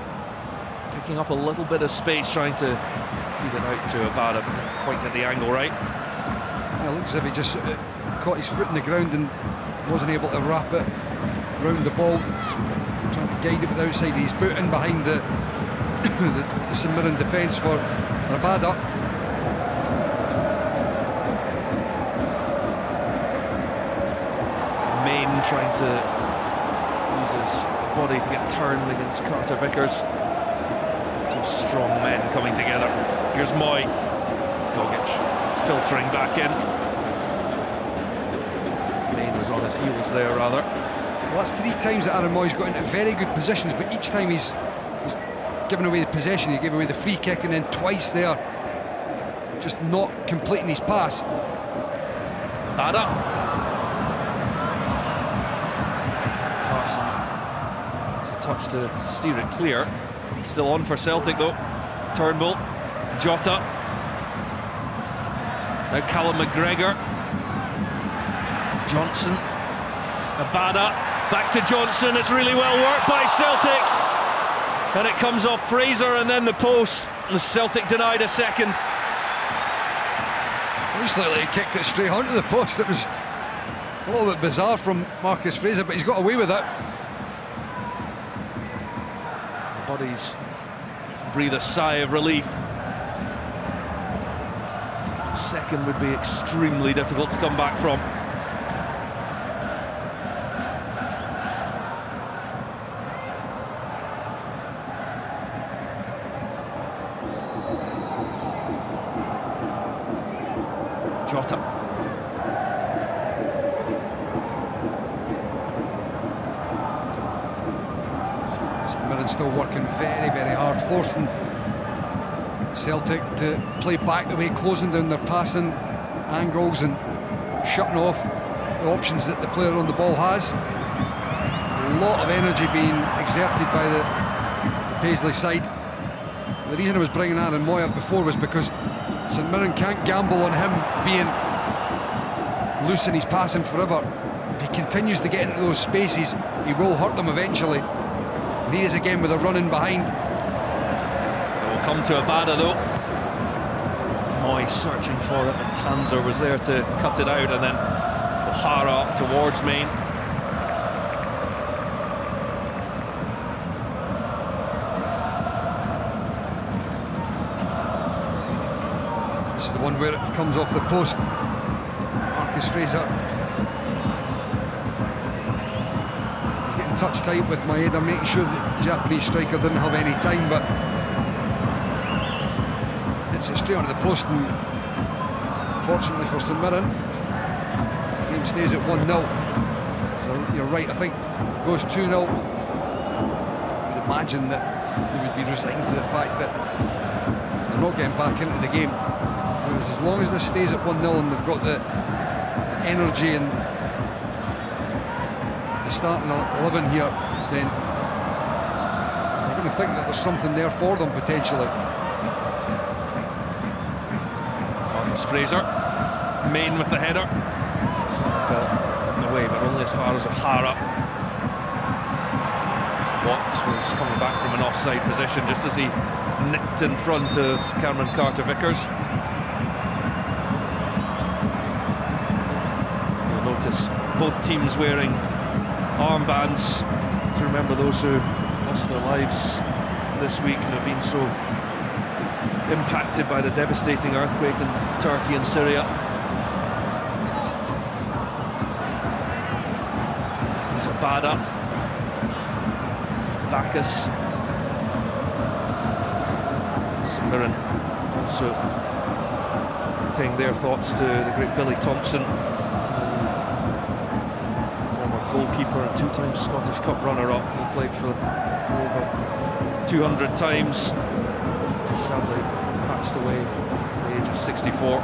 picking up a little bit of space, trying to feed it out to Abada, quite at the angle right. Yeah, it looks as if he just caught his foot in the ground and wasn't able to wrap it around the ball, trying to guide it with the outside of his boot in behind the the St Mirren defence for Abada. Trying to use his body to get turned against Carter Vickers. Two strong men coming together. Here's Moy. Gogic filtering back in. Main was on his heels there, rather. Well, that's 3 times that Aaron Moy's got into very good positions, but each time he's given away the possession. He gave away the free kick, and then twice there, just not completing his pass. Ada. Touch to steer it clear. Still on for Celtic though. Turnbull, Jota. Now Callum McGregor. Johnson. Abada. Back to Johnson. It's really well worked by Celtic. And it comes off Fraser and then the post. The Celtic denied a second. Looks like he kicked it straight onto the post. It was a little bit bizarre from Marcus Fraser, but he's got away with it. Bodies breathe a sigh of relief. Second would be extremely difficult to come back from. Jota. Still working very, very hard, forcing Celtic to play back the way, closing down their passing angles and shutting off the options that the player on the ball has. A lot of energy being exerted by the Paisley side. The reason I was bringing Aaron Moy up before was because St Mirren can't gamble on him being loose in his passing forever. If he continues to get into those spaces, he will hurt them eventually. He is again with a run in behind. It will come to Abada though. Moy searching for it, but Tanzer was there to cut it out, and then O'Hara up towards Main. This is the one where it comes off the post. Marcus Fraser. Touch tight with Maeda, making sure that the Japanese striker didn't have any time, but it's straight onto the post, and fortunately for St Mirren, the game stays at 1-0. So you're right, I think it goes 2-0. You'd imagine that they would be resigned to the fact that they're not getting back into the game. Whereas as long as this stays at 1-0 and they've got the energy and starting 11 here, then you're going to think that there's something there for them potentially. Marcus Fraser, Main with the header. Starfelt in the way, but only as far as O'Hara. Watt was coming back from an offside position just as he nicked in front of Cameron Carter-Vickers. You'll notice both teams wearing armbands to remember those who lost their lives this week and have been so impacted by the devastating earthquake in Turkey and Syria. There's Abada, Bacchus, Mirren also paying their thoughts to the great Billy Thompson, former goalkeeper and two-time Scottish Cup runner-up, who played for over 200 times. Sadly passed away at the age of 64.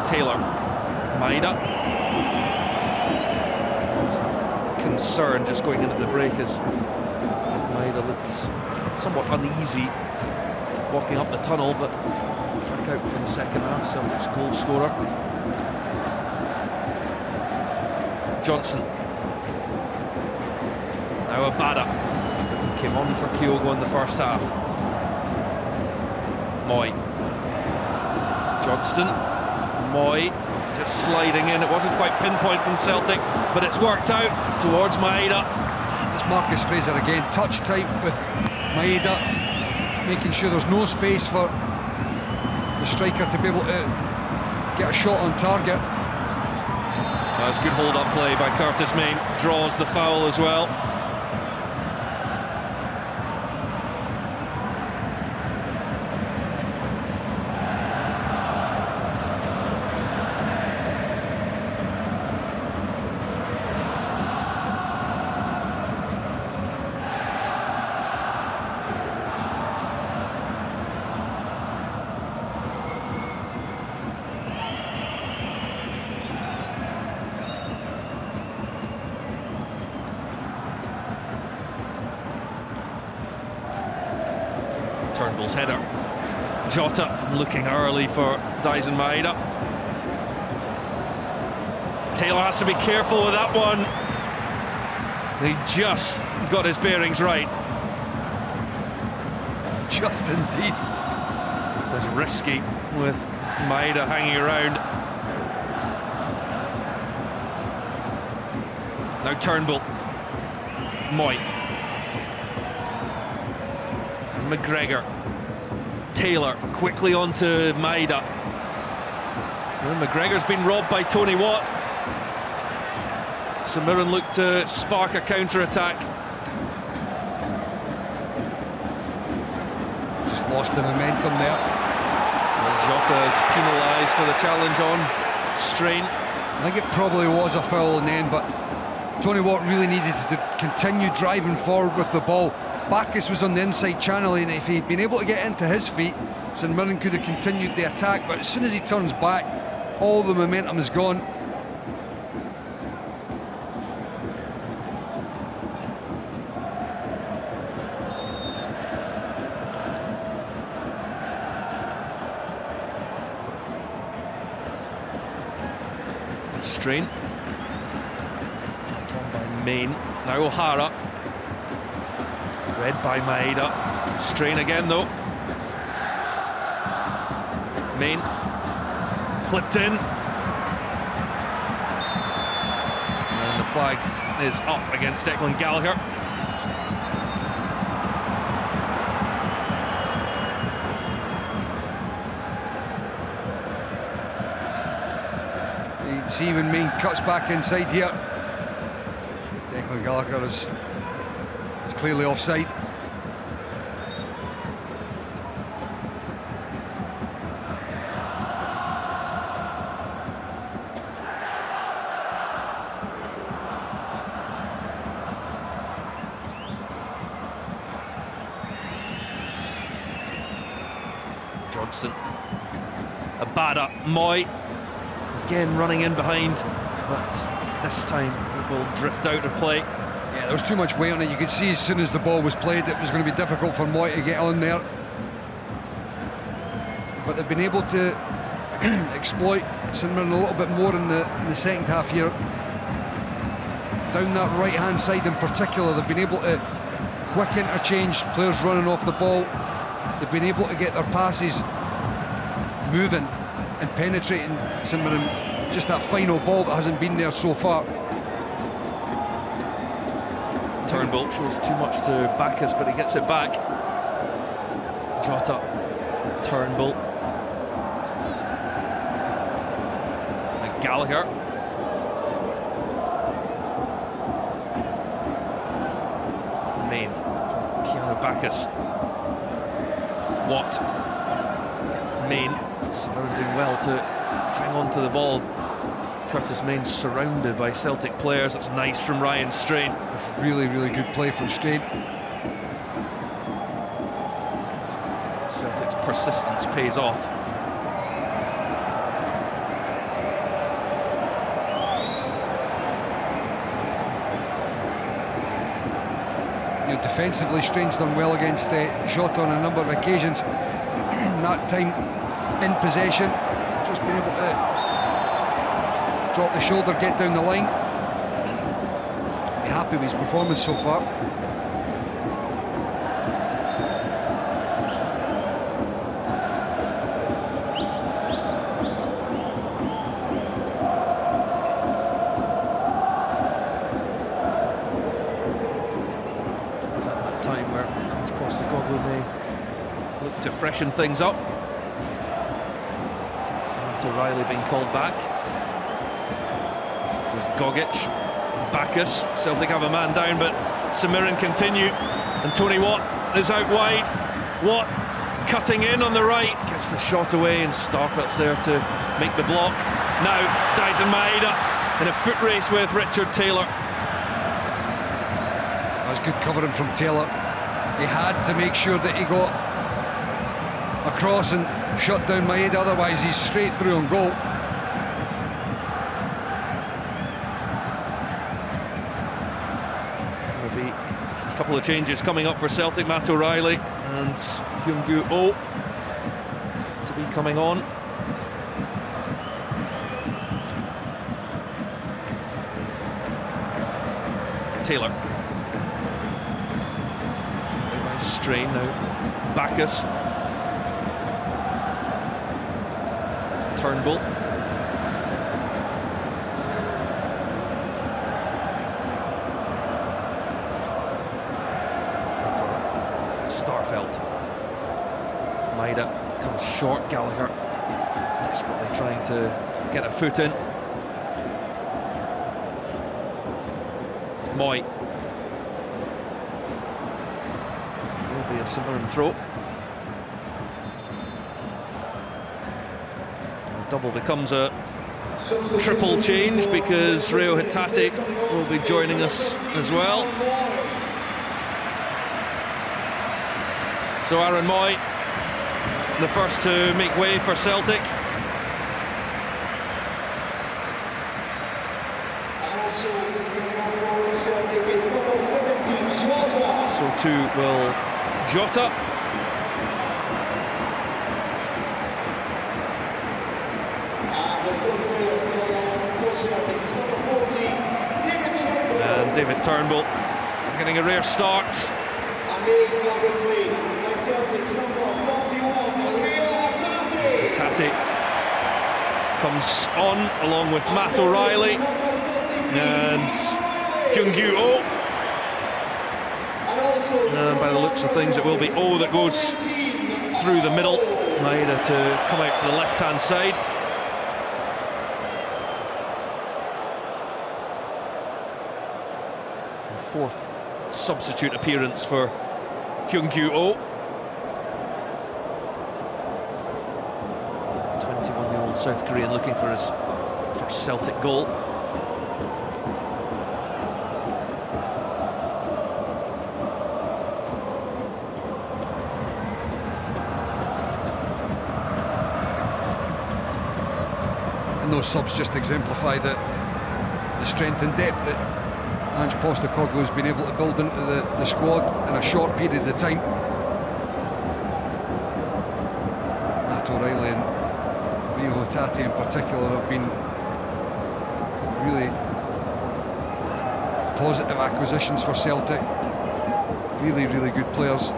Taylor, Maeda. Concern just going into the break as Maeda looked somewhat uneasy walking up the tunnel, but back out for the second half. Celtic's goal scorer. Johnson. Now Abada. Came on for Kyogo in the first half. Moy. Johnston. Moy just sliding in. It wasn't quite pinpoint from Celtic, but it's worked out towards Maeda. It's Marcus Fraser again, touch tight with Maeda, making sure there's no space for the striker to be able to get a shot on target. That's good hold-up play by Curtis Main. Draws the foul as well. Turnbull's header. Jota looking early for Dyson Maeda. Taylor has to be careful with that one. He just got his bearings right. Just indeed. It was risky with Maeda hanging around. Now Turnbull. Moy. McGregor. Taylor quickly onto Maeda. Well, McGregor's been robbed by Tony Watt. So Mirren looked to spark a counter-attack. Just lost the momentum there. Well, Jota is penalised for the challenge on Strain. I think it probably was a foul in the end, but Tony Watt really needed to continue driving forward with the ball. Bacchus was on the inside channel, and if he'd been able to get into his feet, St Mirren could have continued the attack, but as soon as he turns back, all the momentum is gone. Strain. On by Main. Now O'Hara. Read by Maeda. Strain again though. Main. Clipped in. And the flag is up against Declan Gallagher. You can see when Main cuts back inside here, Declan Gallagher is clearly offside. Johnston. Abada, Moy, again running in behind, but this time it will drift out of play. Yeah, there was too much weight on it. You could see as soon as the ball was played it was going to be difficult for Moy to get on there. But they've been able to exploit St Mirren a little bit more in the second half here. Down that right hand side in particular, they've been able to quick interchange, players running off the ball. They've been able to get their passes moving and penetrating St Mirren. Just that final ball that hasn't been there so far. Turnbull shows too much to Bacchus, but he gets it back. Jota, Turnbull, and Gallagher. Main from Keanu Bacchus. Watt. Main. St Mirren doing well to hang on to the ball. Curtis Main surrounded by Celtic players. That's nice from Ryan Strain. Really, really good play from Strain. Celtic's persistence pays off. You know, defensively, Strain's done well against Jota on a number of occasions. That time in possession, just been able to drop the shoulder, get down the line. Be happy with his performance so far. It's at that time where Postecoglou may look to freshen things up. After Riley being called back. Gogic, Bacchus. Celtic have a man down, but St Mirren continue, and Tony Watt is out wide. Watt cutting in on the right, gets the shot away, and Starfelt's there to make the block. Now Dyson Maeda in a foot race with Richard Taylor. That was good covering from Taylor. He had to make sure that he got across and shut down Maeda, otherwise he's straight through on goal. A couple of changes coming up for Celtic. Matt O'Reilly and Hyung-Gu Oh to be coming on. Taylor. Nice strain now. Bacchus. Turnbull. Starfelt. Maeda comes short. Gallagher desperately trying to get a foot in. Moy. Will be a St Mirren throw. The double becomes a triple change because Reo Hatate will be joining us as well. So Aaron Moy, the first to make way for Celtic. So too will Jota. And David Turnbull getting a rare start. Hatate comes on along with Matt O'Reilly and Hyung-Gu Oh. And by the looks of things, it will be Oh that goes through the middle. Maeda to come out to the left-hand side. And fourth substitute appearance for Hyung-Gu Oh. 21-year-old South Korean looking for his first Celtic goal. And those subs just exemplify the strength and depth that Ange Postecoglou's been able to build into the squad in a short period of time. Matt O'Reilly and Rio Hatate in particular have been really positive acquisitions for Celtic. Really, really good players.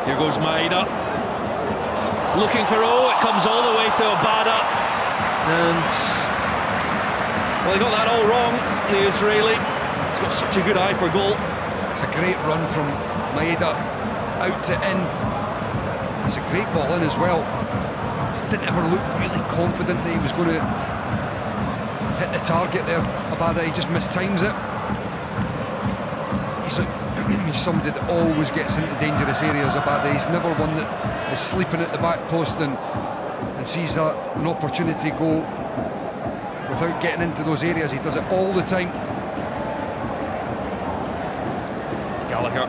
Here goes Maeda, looking for it comes all the way to Abada, and well, he got that all wrong, the Israeli. He's got such a good eye for goal. It's a great run from Maeda, out to in. It's a great ball in as well. Just didn't ever look really confident that he was going to hit the target there. Abada, he just mistimes it. He's somebody that always gets into dangerous areas. Abada, he's never one that is sleeping at the back post and sees an opportunity go without getting into those areas. He does it all the time. Gallagher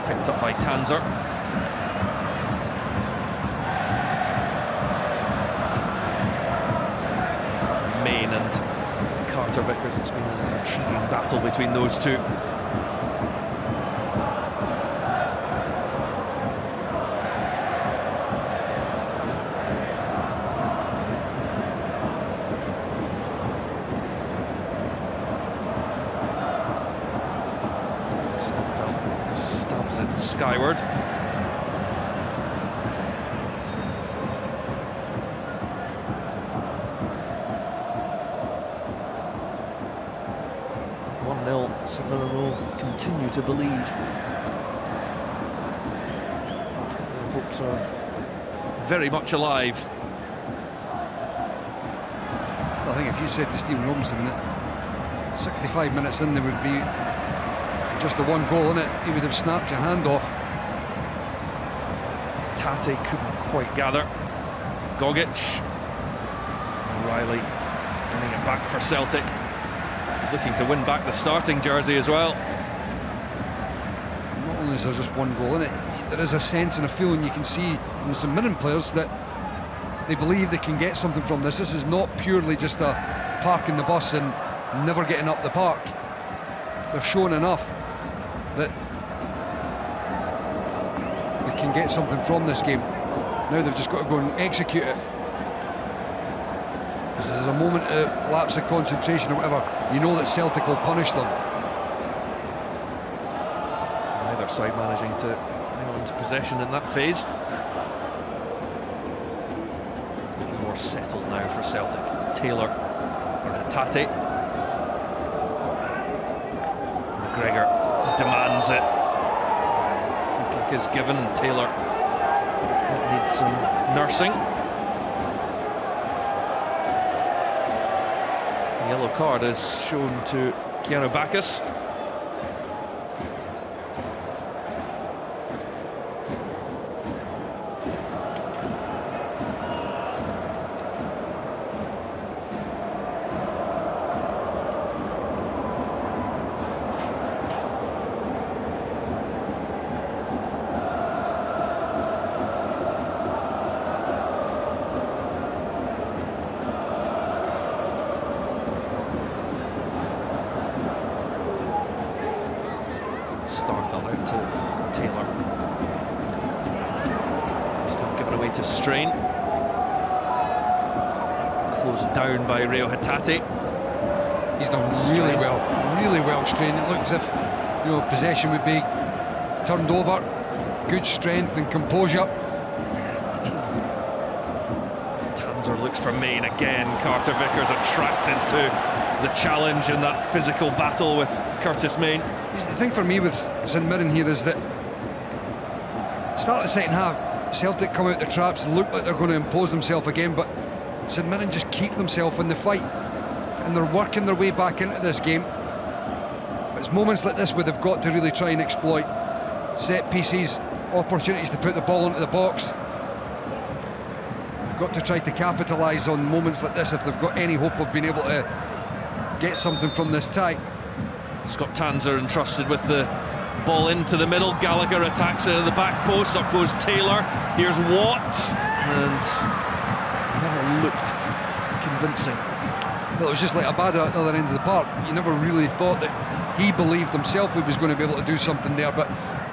picked up by Tanzer. Main and Carter Vickers. It's been an intriguing battle between those two. Stabs it skyward. St Mirren will continue to believe. Their hopes are very much alive. I think if you said to Stephen Robinson that 65 minutes in there would be just the one goal in it, he would have snapped your hand off. Tate couldn't quite gather. Gogic. O'Reilly winning it back for Celtic. He's looking to win back the starting jersey as well. Not only is there just one goal in it, there is a sense and a feeling you can see from the St Mirren players that they believe they can get something from this. This is not purely just a parking the bus and never getting up the park. They're showing enough that they can get something from this game. Now they've just got to go and execute it. If there's a moment of lapse of concentration or whatever, you know that Celtic will punish them. Neither side managing to hang on to possession in that phase. A little more settled now for Celtic. Taylor or Hatate. McGregor demands it. Free kick is given. Taylor needs some nursing. The yellow card is shown to Keanu Bacchus. Starfelt out to Taylor. Still given away to Strain. Closed down by Rio Hatate. He's done really well, Strain. It looks as if possession would be turned over. Good strength and composure. Tanzer looks for Main again. Carter Vickers attracted to the challenge in that physical battle with Curtis Main. The thing for me with St Mirren here is that start of the second half, Celtic come out the traps, look like they're going to impose themselves again, but St Mirren just keep themselves in the fight and they're working their way back into this game. But it's moments like this where they've got to really try and exploit set pieces, opportunities to put the ball into the box. They've got to try to capitalise on moments like this if they've got any hope of being able to get something from this tie. Scott Tanzer entrusted with the ball into the middle. Gallagher attacks it at the back post. Up goes Taylor. Here's Watt, and never looked convincing. Well, it was just like Abada at the other end of the park. You never really thought that he believed himself he was going to be able to do something there, but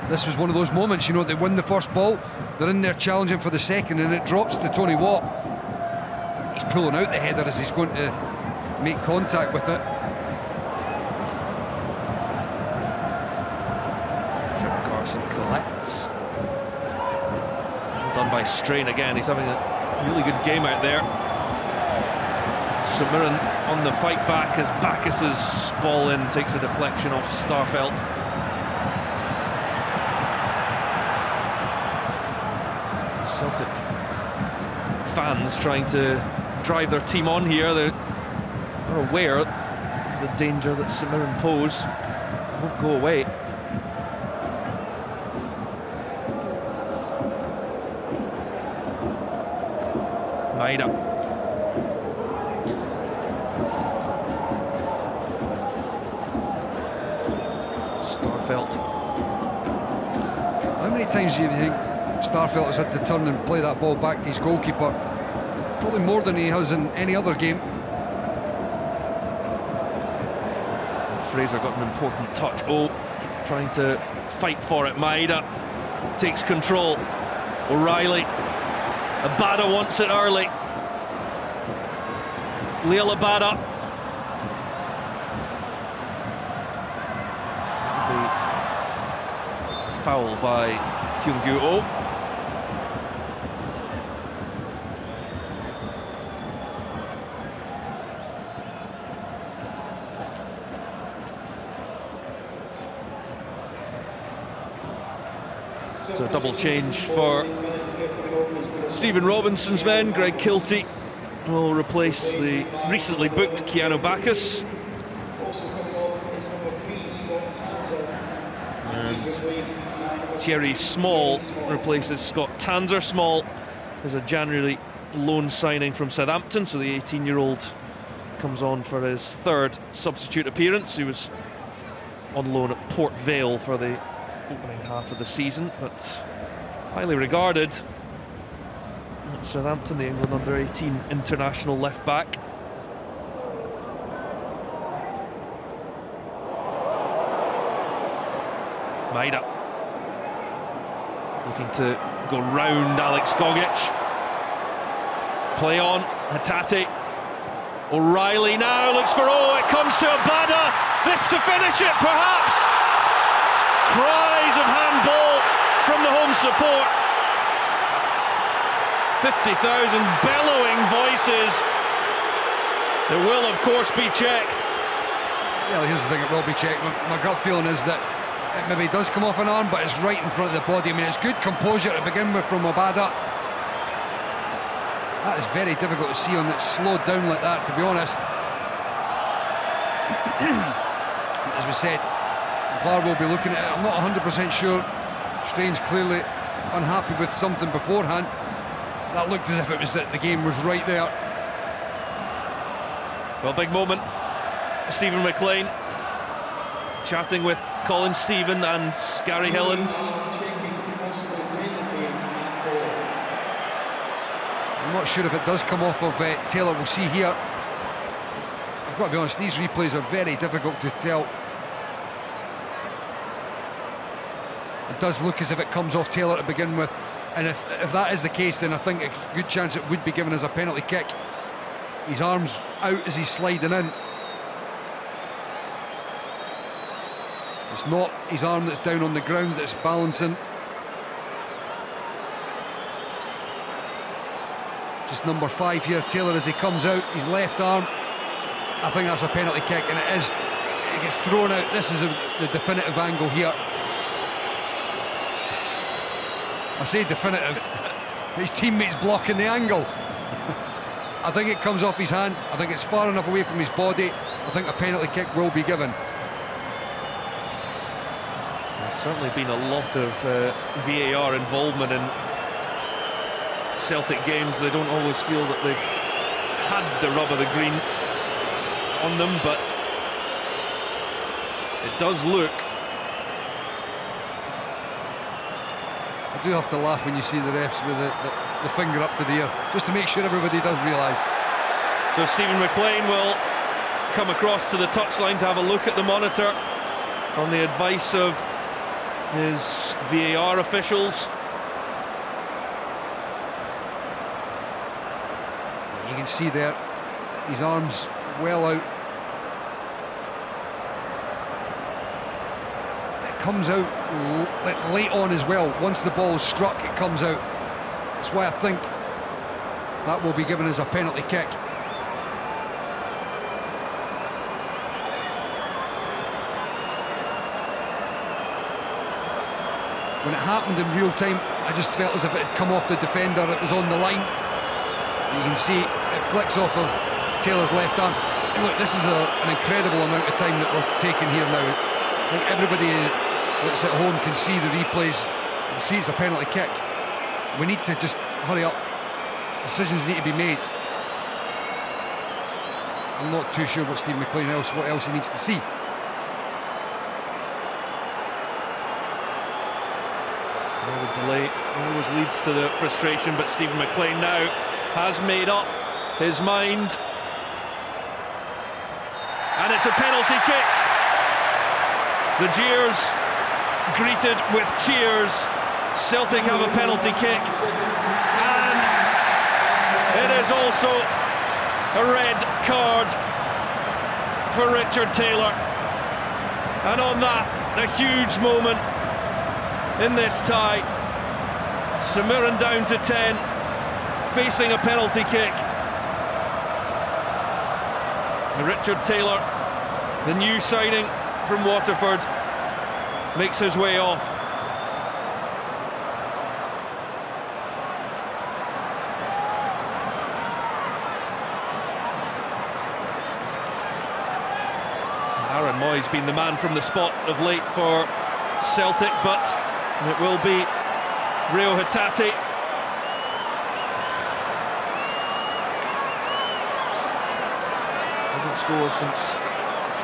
this was one of those moments, you know, they win the first ball, they're in there challenging for the second, and it drops to Tony Watt. He's pulling out the header as he's going to make contact with it. Trevor Carson collects. Well done by Strain again, he's having a really good game out there. St Mirren on the fight back as Bacchus's ball in takes a deflection off Starfelt. Celtic fans trying to drive their team on here. They're aware of the danger that St Mirren pose. They won't go away. Maida. Starfelt. How many times do you think Starfelt has had to turn and play that ball back to his goalkeeper? Probably more than he has in any other game. Fraser got an important touch. Oh, trying to fight for it. Maida takes control. O'Reilly. Abada wants it early. Leal Abada. The foul by Kyung-Gu. So a double change for Stephen Robinson's men. Greg Kiltie will replace the recently booked Keanu Bacchus. And Thierry Small replaces Scott Tanser. Small is a January loan signing from Southampton, so the 18-year-old comes on for his third substitute appearance. He was on loan at Port Vale for the opening half of the season, but highly regarded at Southampton, the England under-18 international left-back. Maida looking to go round Alex Gogic. Play on, Hatate. O'Reilly now looks for, oh, it comes to Abada. This to finish it, perhaps. Cries of handball from the home support. 50,000 bellowing voices. It will, of course, be checked. Well, here's the thing, it will be checked. My gut feeling is that it maybe does come off an arm, but it's right in front of the body. I mean, it's good composure to begin with from Abada. That is very difficult to see on it slowed down like that, to be honest. As we said, VAR will be looking at it. I'm not 100% sure. Strain's clearly unhappy with something beforehand. That looked as if it was that the game was right there. Well, big moment. Stephen McLean chatting with Colin Stephen and Gary Hilland. I'm not sure if it does come off of Taylor. We'll see here. I've got to be honest, these replays are very difficult to tell. It does look as if it comes off Taylor to begin with, and if that is the case, then I think it's a good chance it would be given as a penalty kick. His arm's out as he's sliding in. It's not his arm that's down on the ground that's balancing. Just number 5 here, Taylor, as he comes out, his left arm. I think that's a penalty kick, and it is. It gets thrown out. This is the definitive angle here. I say definitive. His teammate's blocking the angle. I think it comes off his hand. I think it's far enough away from his body. I think a penalty kick will be given. There's certainly been a lot of VAR involvement in Celtic games. They don't always feel that they've had the rub of the green on them, but it does look I do have to laugh when you see the refs with the finger up to the ear, just to make sure everybody does realise. So Stephen McLean will come across to the touchline to have a look at the monitor on the advice of his VAR officials. You can see there, his arms well out. It comes out late on as well. Once the ball's struck, it comes out. That's why I think that will be given as a penalty kick. When it happened in real time, I just felt as if it had come off the defender, it was on the line. You can see it flicks off of Taylor's left arm. And look, this is an incredible amount of time that we're taking here now. I think everybody that's at home can see the replays, and see it's a penalty kick. We need to just hurry up. Decisions need to be made. I'm not too sure what Steve McLean what else he needs to see. Well, the delay always leads to the frustration, but Stephen McLean now has made up his mind. And it's a penalty kick. The jeers greeted with cheers. Celtic have a penalty kick. And it is also a red card for Richard Taylor. And on that, a huge moment in this tie. St Mirren down to 10, facing a penalty kick. And Richard Taylor, the new signing from Waterford, makes his way off. Aaron Moy's been the man from the spot of late for Celtic, but it will be Rio Hatate. Hasn't scored since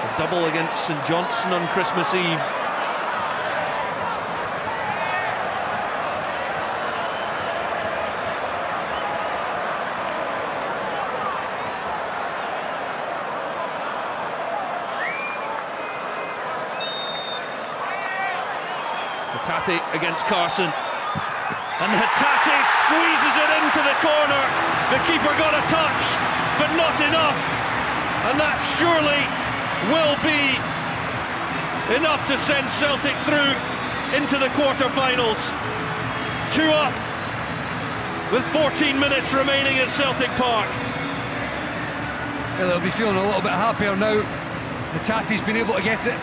a double against St Johnstone on Christmas Eve. Hatate against Carson, and Hatate squeezes it into the corner. The keeper got a touch, but not enough, and that surely will be enough to send Celtic through into the quarter-finals. 2 up with 14 minutes remaining at Celtic Park. Well, they'll be feeling a little bit happier now. Hatate's been able to get it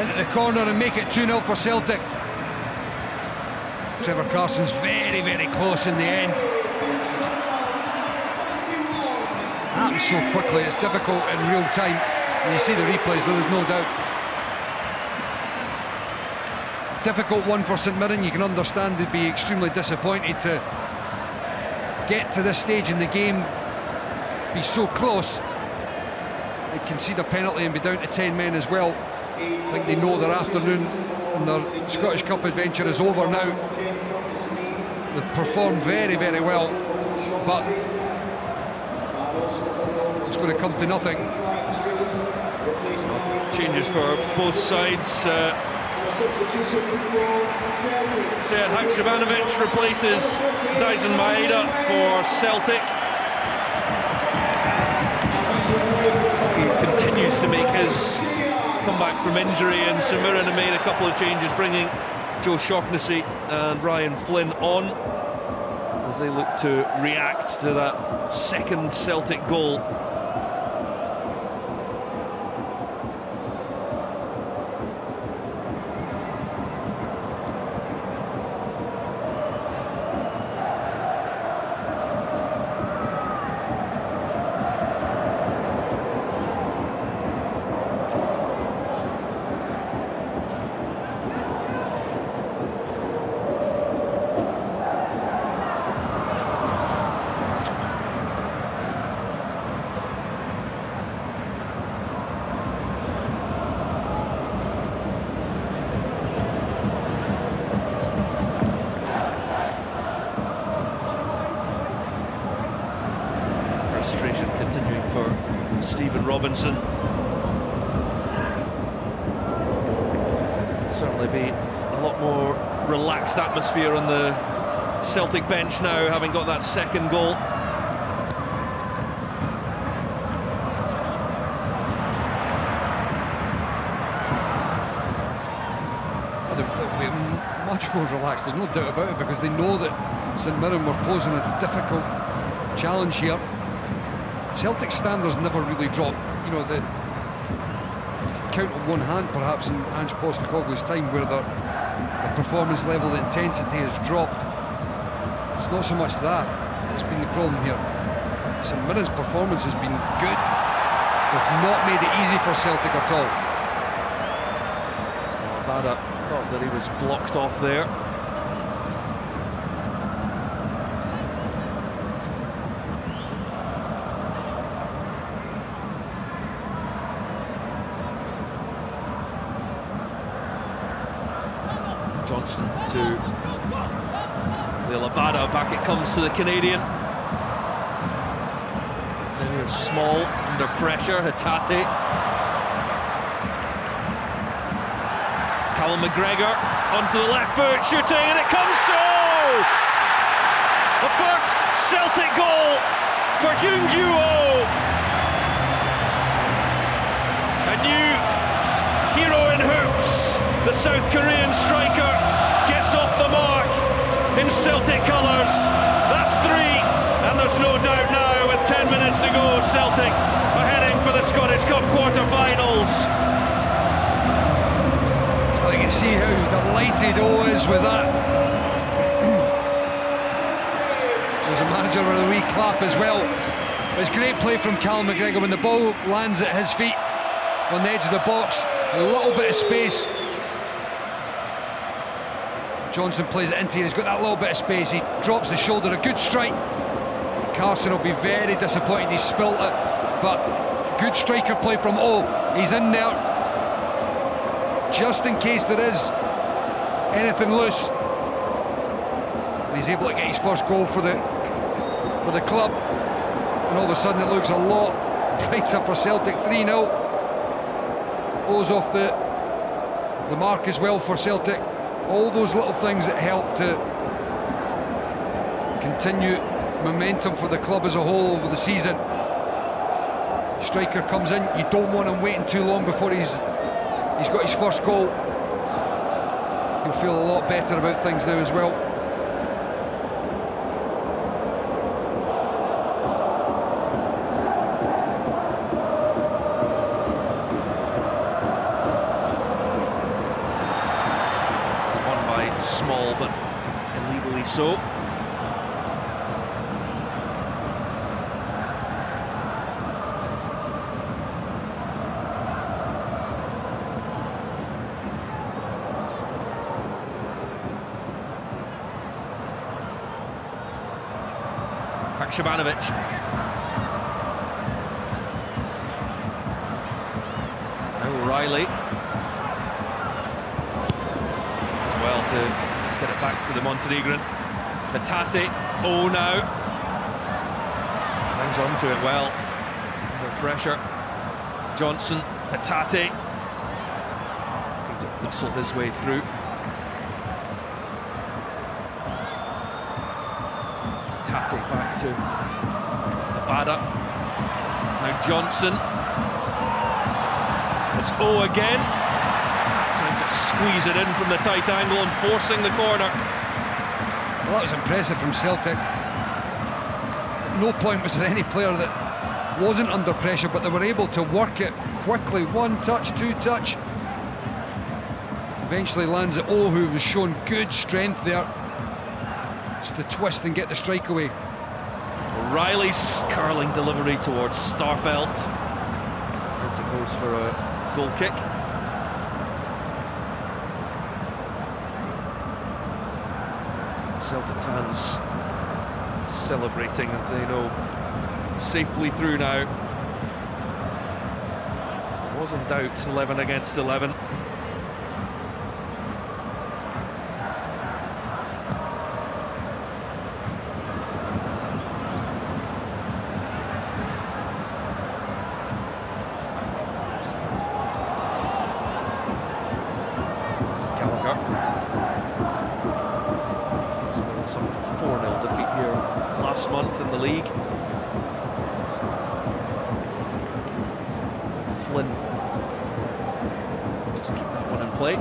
into the corner and make it 2-0 for Celtic. Trevor Carson's very, very close in the end. Happens so quickly, it's difficult in real time. When you see the replays, there is no doubt. Difficult one for St Mirren. You can understand they'd be extremely disappointed to get to this stage in the game, be so close. They concede a penalty and be down to 10 men as well. I think they know their afternoon and their Scottish Cup adventure is over now. They've performed very, very well, but it's going to come to nothing. Changes for both sides. Sead Haksabanovic replaces Dyson Maeda for Celtic. He continues to make his comeback from injury, and St Mirren have made a couple of changes, bringing Joe Shaughnessy and Ryan Flynn on as they look to react to that second Celtic goal. for Stephen Robinson. Certainly be a lot more relaxed atmosphere on the Celtic bench now, having got that second goal. They'll be much more relaxed, there's no doubt about it, because they know that St Mirren were posing a difficult challenge here. Celtic standards never really drop. You know, the count on one hand perhaps in Ange Postecoglou's time where the performance level, the intensity has dropped. It's not so much that that's been the problem here. St Mirren's performance has been good. They've not made it easy for Celtic at all. Bada thought that he was blocked off there. Johnson to Abada, back it comes to the Canadian. Then here's Small under pressure, Hatate. Callum McGregor onto the left foot, shooting, and it comes to the first Celtic goal for Hyun Joo-oh. A new hero in hoops. The South Korean striker gets off the mark in Celtic colours. That's 3, and there's no doubt now, with 10 minutes to go, Celtic are heading for the Scottish Cup quarter-finals. You can see how delighted O is with that. There's a manager with a wee clap as well. It's great play from Callum McGregor when the ball lands at his feet on the edge of the box. A little bit of space. Johnson plays it into, he's got that little bit of space, he drops the shoulder, a good strike. Carson will be very disappointed he spilt it, but good striker play from O. He's in there just in case there is anything loose. And he's able to get his first goal for the club, and all of a sudden it looks a lot brighter for Celtic. 3-0. O's off the mark as well for Celtic. All those little things that help to continue momentum for the club as a whole over the season. Striker comes in, you don't want him waiting too long before he's got his first goal. He'll feel a lot better about things now as well. Small, but illegally so. Shabanovic. O'Reilly. Well to get it back to the Montenegrin. Hatate. Oh, now. Hangs on to it well. Under pressure. Johnson. Hatate. Looking to muscle his way through. Hatate back to Abada. Now Johnson. It's O again. Trying to squeeze it in from the tight angle and forcing the corner. Well, that was impressive from Celtic. At no point was there any player that wasn't under pressure, but they were able to work it quickly. 1 touch, 2 touch. Eventually lands at O, who was showing good strength there. Just to twist and get the strike away. O'Reilly's curling delivery towards Starfelt. And it goes for a goal kick. Celtic fans celebrating as they know safely through now. It was in doubt, 11 against 11. month in the league. Flynn just keep that one in play.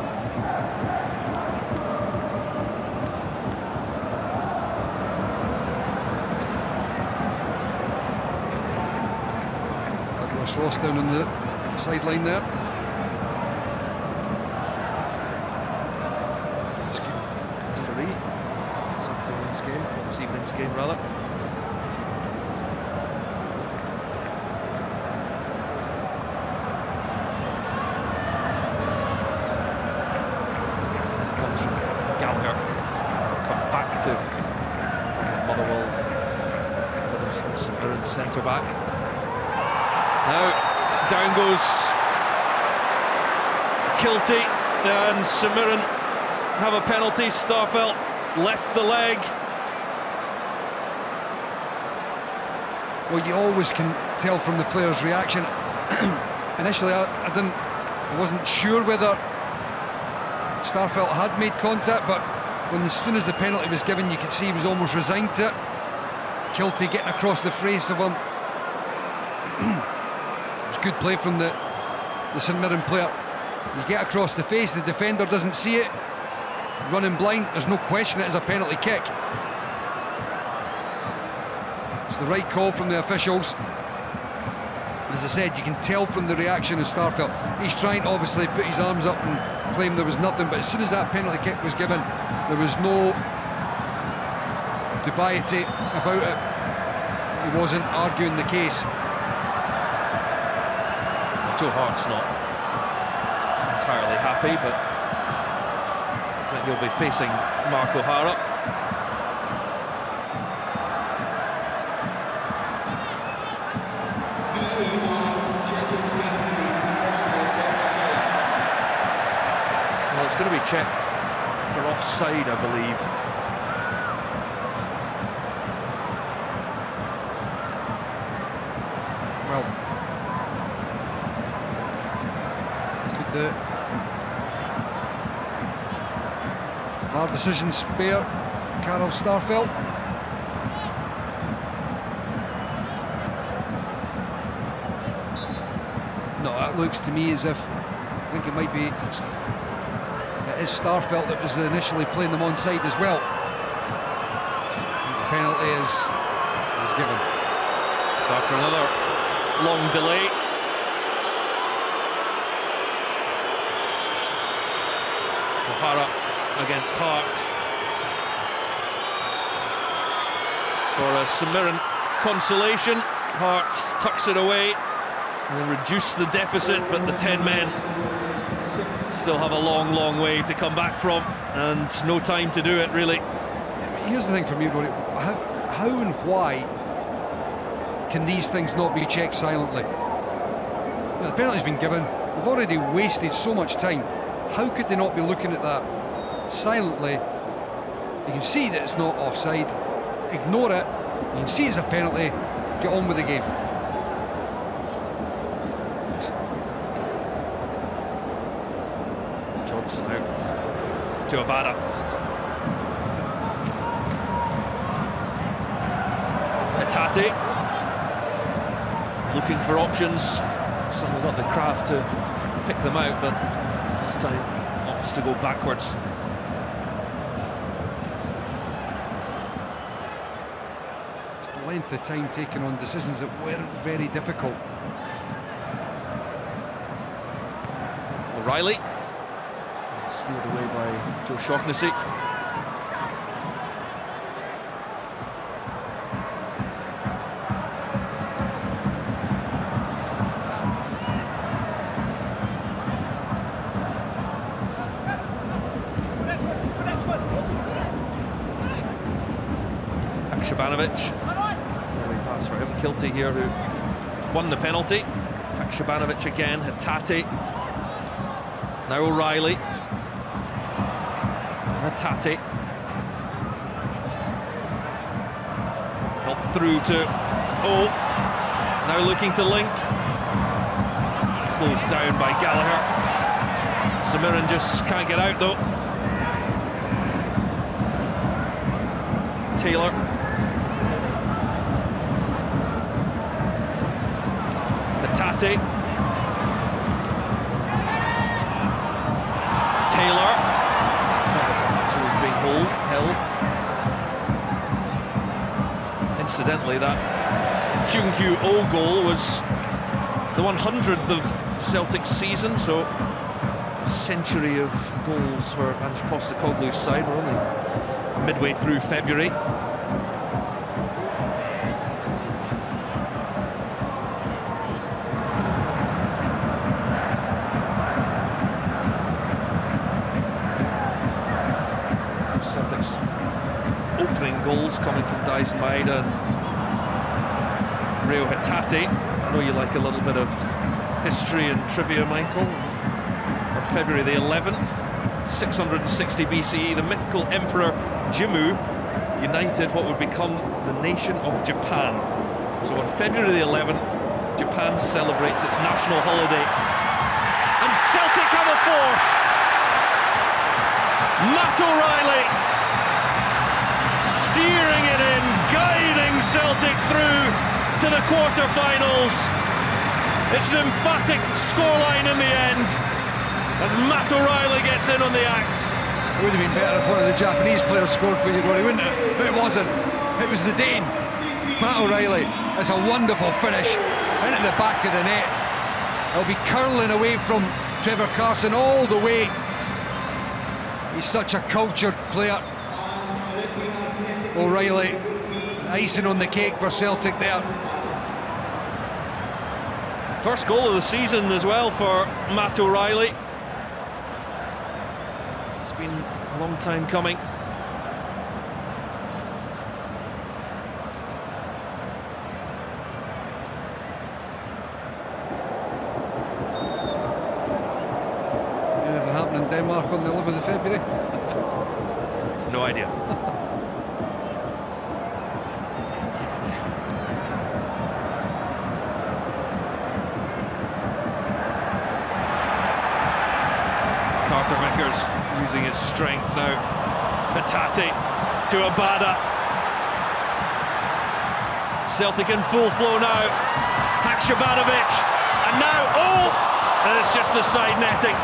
Douglas Ross down on the sideline there. This evening's game rather. Comes from Gallagher. Come back to Motherwell. Livingston, St Mirren centre back. Now down goes Kiltie, and St Mirren have a penalty. Starfelt left the leg. Well, you always can tell from the player's reaction. Initially, I wasn't sure whether Starfelt had made contact, but as soon as the penalty was given, you could see he was almost resigned to it. Kiltie getting across the face of him. It was good play from the St Mirren player. You get across the face, the defender doesn't see it. Running blind, there's no question it is a penalty kick. It's the right call from the officials. As I said, you can tell from the reaction of Starfelt. He's trying to obviously put his arms up and claim there was nothing, but as soon as that penalty kick was given, there was no dubiety about it. He wasn't arguing the case. Joe Hart's not entirely happy, but I think he'll be facing Mark O'Hara. Well, it's going to be checked for offside, I believe. Well, could the VAR decision spare Carol Starfelt? No, that looks to me as if, I think it might be, it is Starfelt that was initially playing them onside as well. The penalty is given. So after another long delay, O'Hara against Hart for a St Mirren consolation. Hart tucks it away and reduce the deficit, but the 10 men still have a long way to come back from, and no time to do it, really. Here's the thing for me, Rory. How and why can these things not be checked silently? Well, the penalty's been given. They've already wasted so much time. How could they not be looking at that silently? You can see that it's not offside. Ignore it. You can see it's a penalty. Get on with the game. Johnson out to Abada. Hatate looking for options. Certainly got the craft to pick them out, but this time opts to go backwards. It's the length of time taken on decisions that weren't very difficult. O'Reilly steered away by Joe Shaughnessy. Shabanovich, early pass for him. Kiltie here, who won the penalty. Shabanovich again. Hatate. Now O'Reilly. Hatate. Help through to now looking to link. Closed down by Gallagher. St Mirren just can't get out though. Taylor. Hatate. Taylor. So he's being held. Incidentally, that Kyung-Kyu-Oh goal was the 100th of Celtic's season, so a century of goals for Ange Postecoglou's side. We're only midway through February. Celtic's opening goals coming from Dyson Maeda and Reo Hatate. I know you like a little bit of history and trivia, Michael. On February the 11th, 660 BCE, the mythical Emperor Jimmu united what would become the nation of Japan. So on February the 11th, Japan celebrates its national holiday. And Celtic have a fourth. Matt O'Reilly steering it in, guiding Celtic through to the quarter-finals. It's an emphatic scoreline in the end as Matt O'Reilly gets in on the act. It would have been better if one of the Japanese players scored for you, Rory, wouldn't it? But it wasn't. It was the Dane, Matt O'Reilly. It's a wonderful finish into the back of the net. It'll be curling away from Trevor Carson all the way. He's such a cultured player. O'Reilly, icing on the cake for Celtic there. First goal of the season as well for Matt O'Reilly. It's been a long time coming. Yeah, does it happen in Denmark on the 11th of February? No idea. Carter Vickers using his strength now. Hatate to Abada. Celtic in full flow now. Haksabanovic, and now, and it's just the side netting.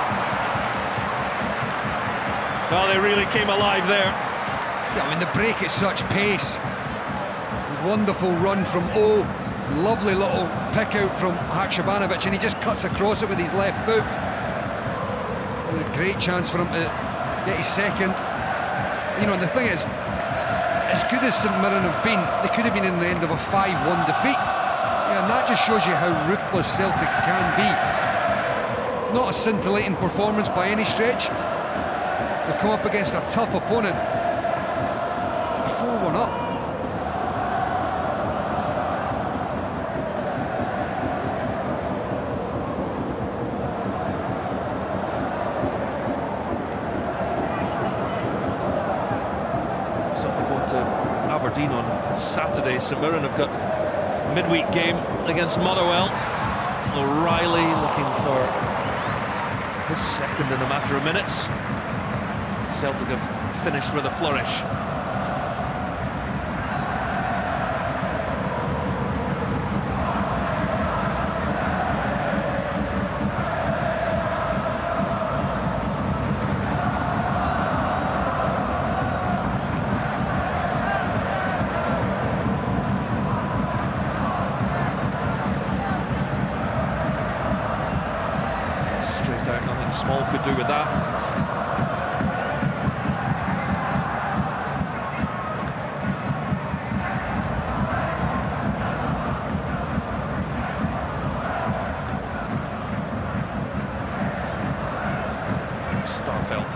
Well, they really came alive there. Yeah, I mean, the break at such pace. Wonderful run from O. Lovely little pick out from Haksabanovic, and he just cuts across it with his left foot. A great chance for him to get his second. You know, and the thing is, as good as St Mirren have been, they could have been in the end of a 5-1 defeat. Yeah, and that just shows you how ruthless Celtic can be. Not a scintillating performance by any stretch. They've come up against a tough opponent. 4-1 up. Celtic going to Aberdeen on Saturday. St Mirren have got a midweek game against Motherwell. O'Reilly looking for his second in a matter of minutes. Celtic have finished with a flourish. Straight out, nothing Small could do with that. Starfelt.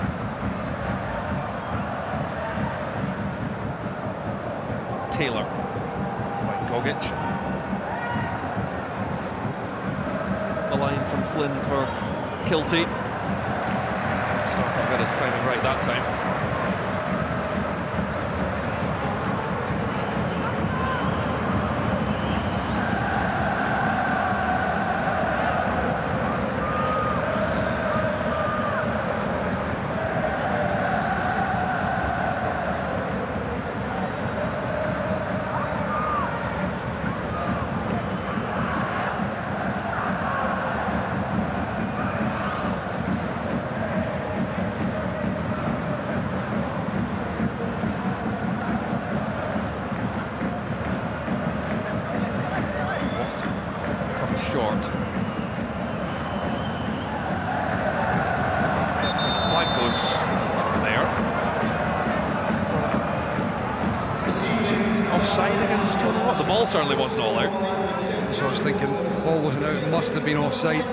Taylor by Gogic. The line from Flynn for Kilty. Starfelt got his timing right that time. offside against Turnbull? The ball certainly wasn't all out. That's what I was thinking. The ball wasn't out, it must have been offside.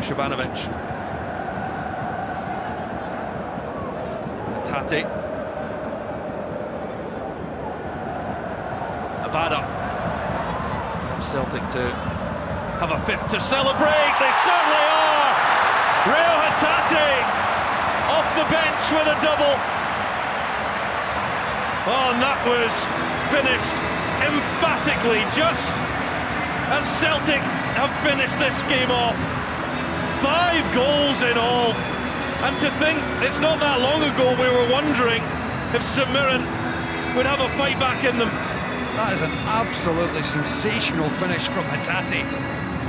Shabanovic. Tati. Abada. Celtic to have a fifth to celebrate. They certainly are. Reo Hatate off the bench with a double. Oh, and that was finished emphatically, just as Celtic have finished this game off. 5 goals in all, and to think it's not that long ago we were wondering if St Mirren would have a fight back in them. That is an absolutely sensational finish from Hatate.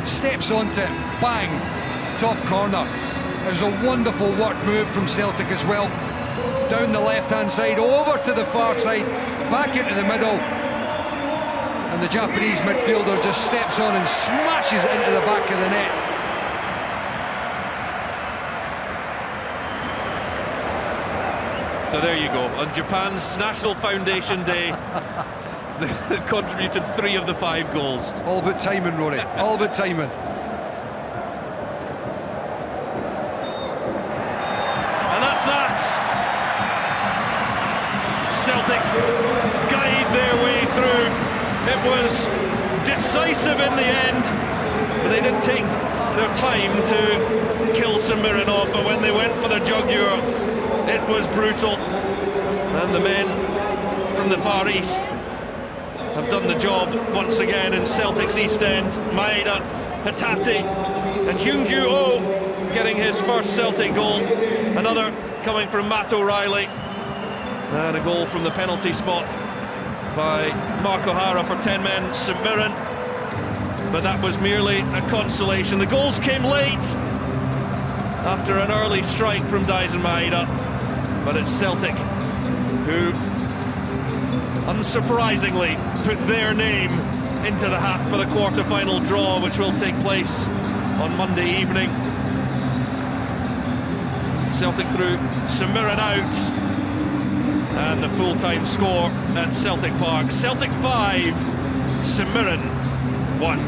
Steps onto it, bang, top corner. It was a wonderful work move from Celtic as well. Down the left-hand side, over to the far side, back into the middle, and the Japanese midfielder just steps on and smashes it into the back of the net. So there you go, on Japan's National Foundation Day, they contributed 3 of the 5 goals. All about timing, Rory, all about timing. And that's that. Celtic guide their way through. It was decisive in the end, but they didn't take their time to kill St Mirren off, but when they went for the jugular, it was brutal, and the men from the Far East have done the job once again in Celtic's East End. Maeda, Hatate and Hyun-Gyu Oh getting his first Celtic goal, another coming from Matt O'Reilly, and a goal from the penalty spot by Mark O'Hara for 10 men St Mirren, but that was merely a consolation. The goals came late after an early strike from Daisen Maeda, but it's Celtic who, unsurprisingly, put their name into the hat for the quarter-final draw, which will take place on Monday evening. Celtic through, St Mirren out, and the full-time score at Celtic Park. Celtic 5, St Mirren 1.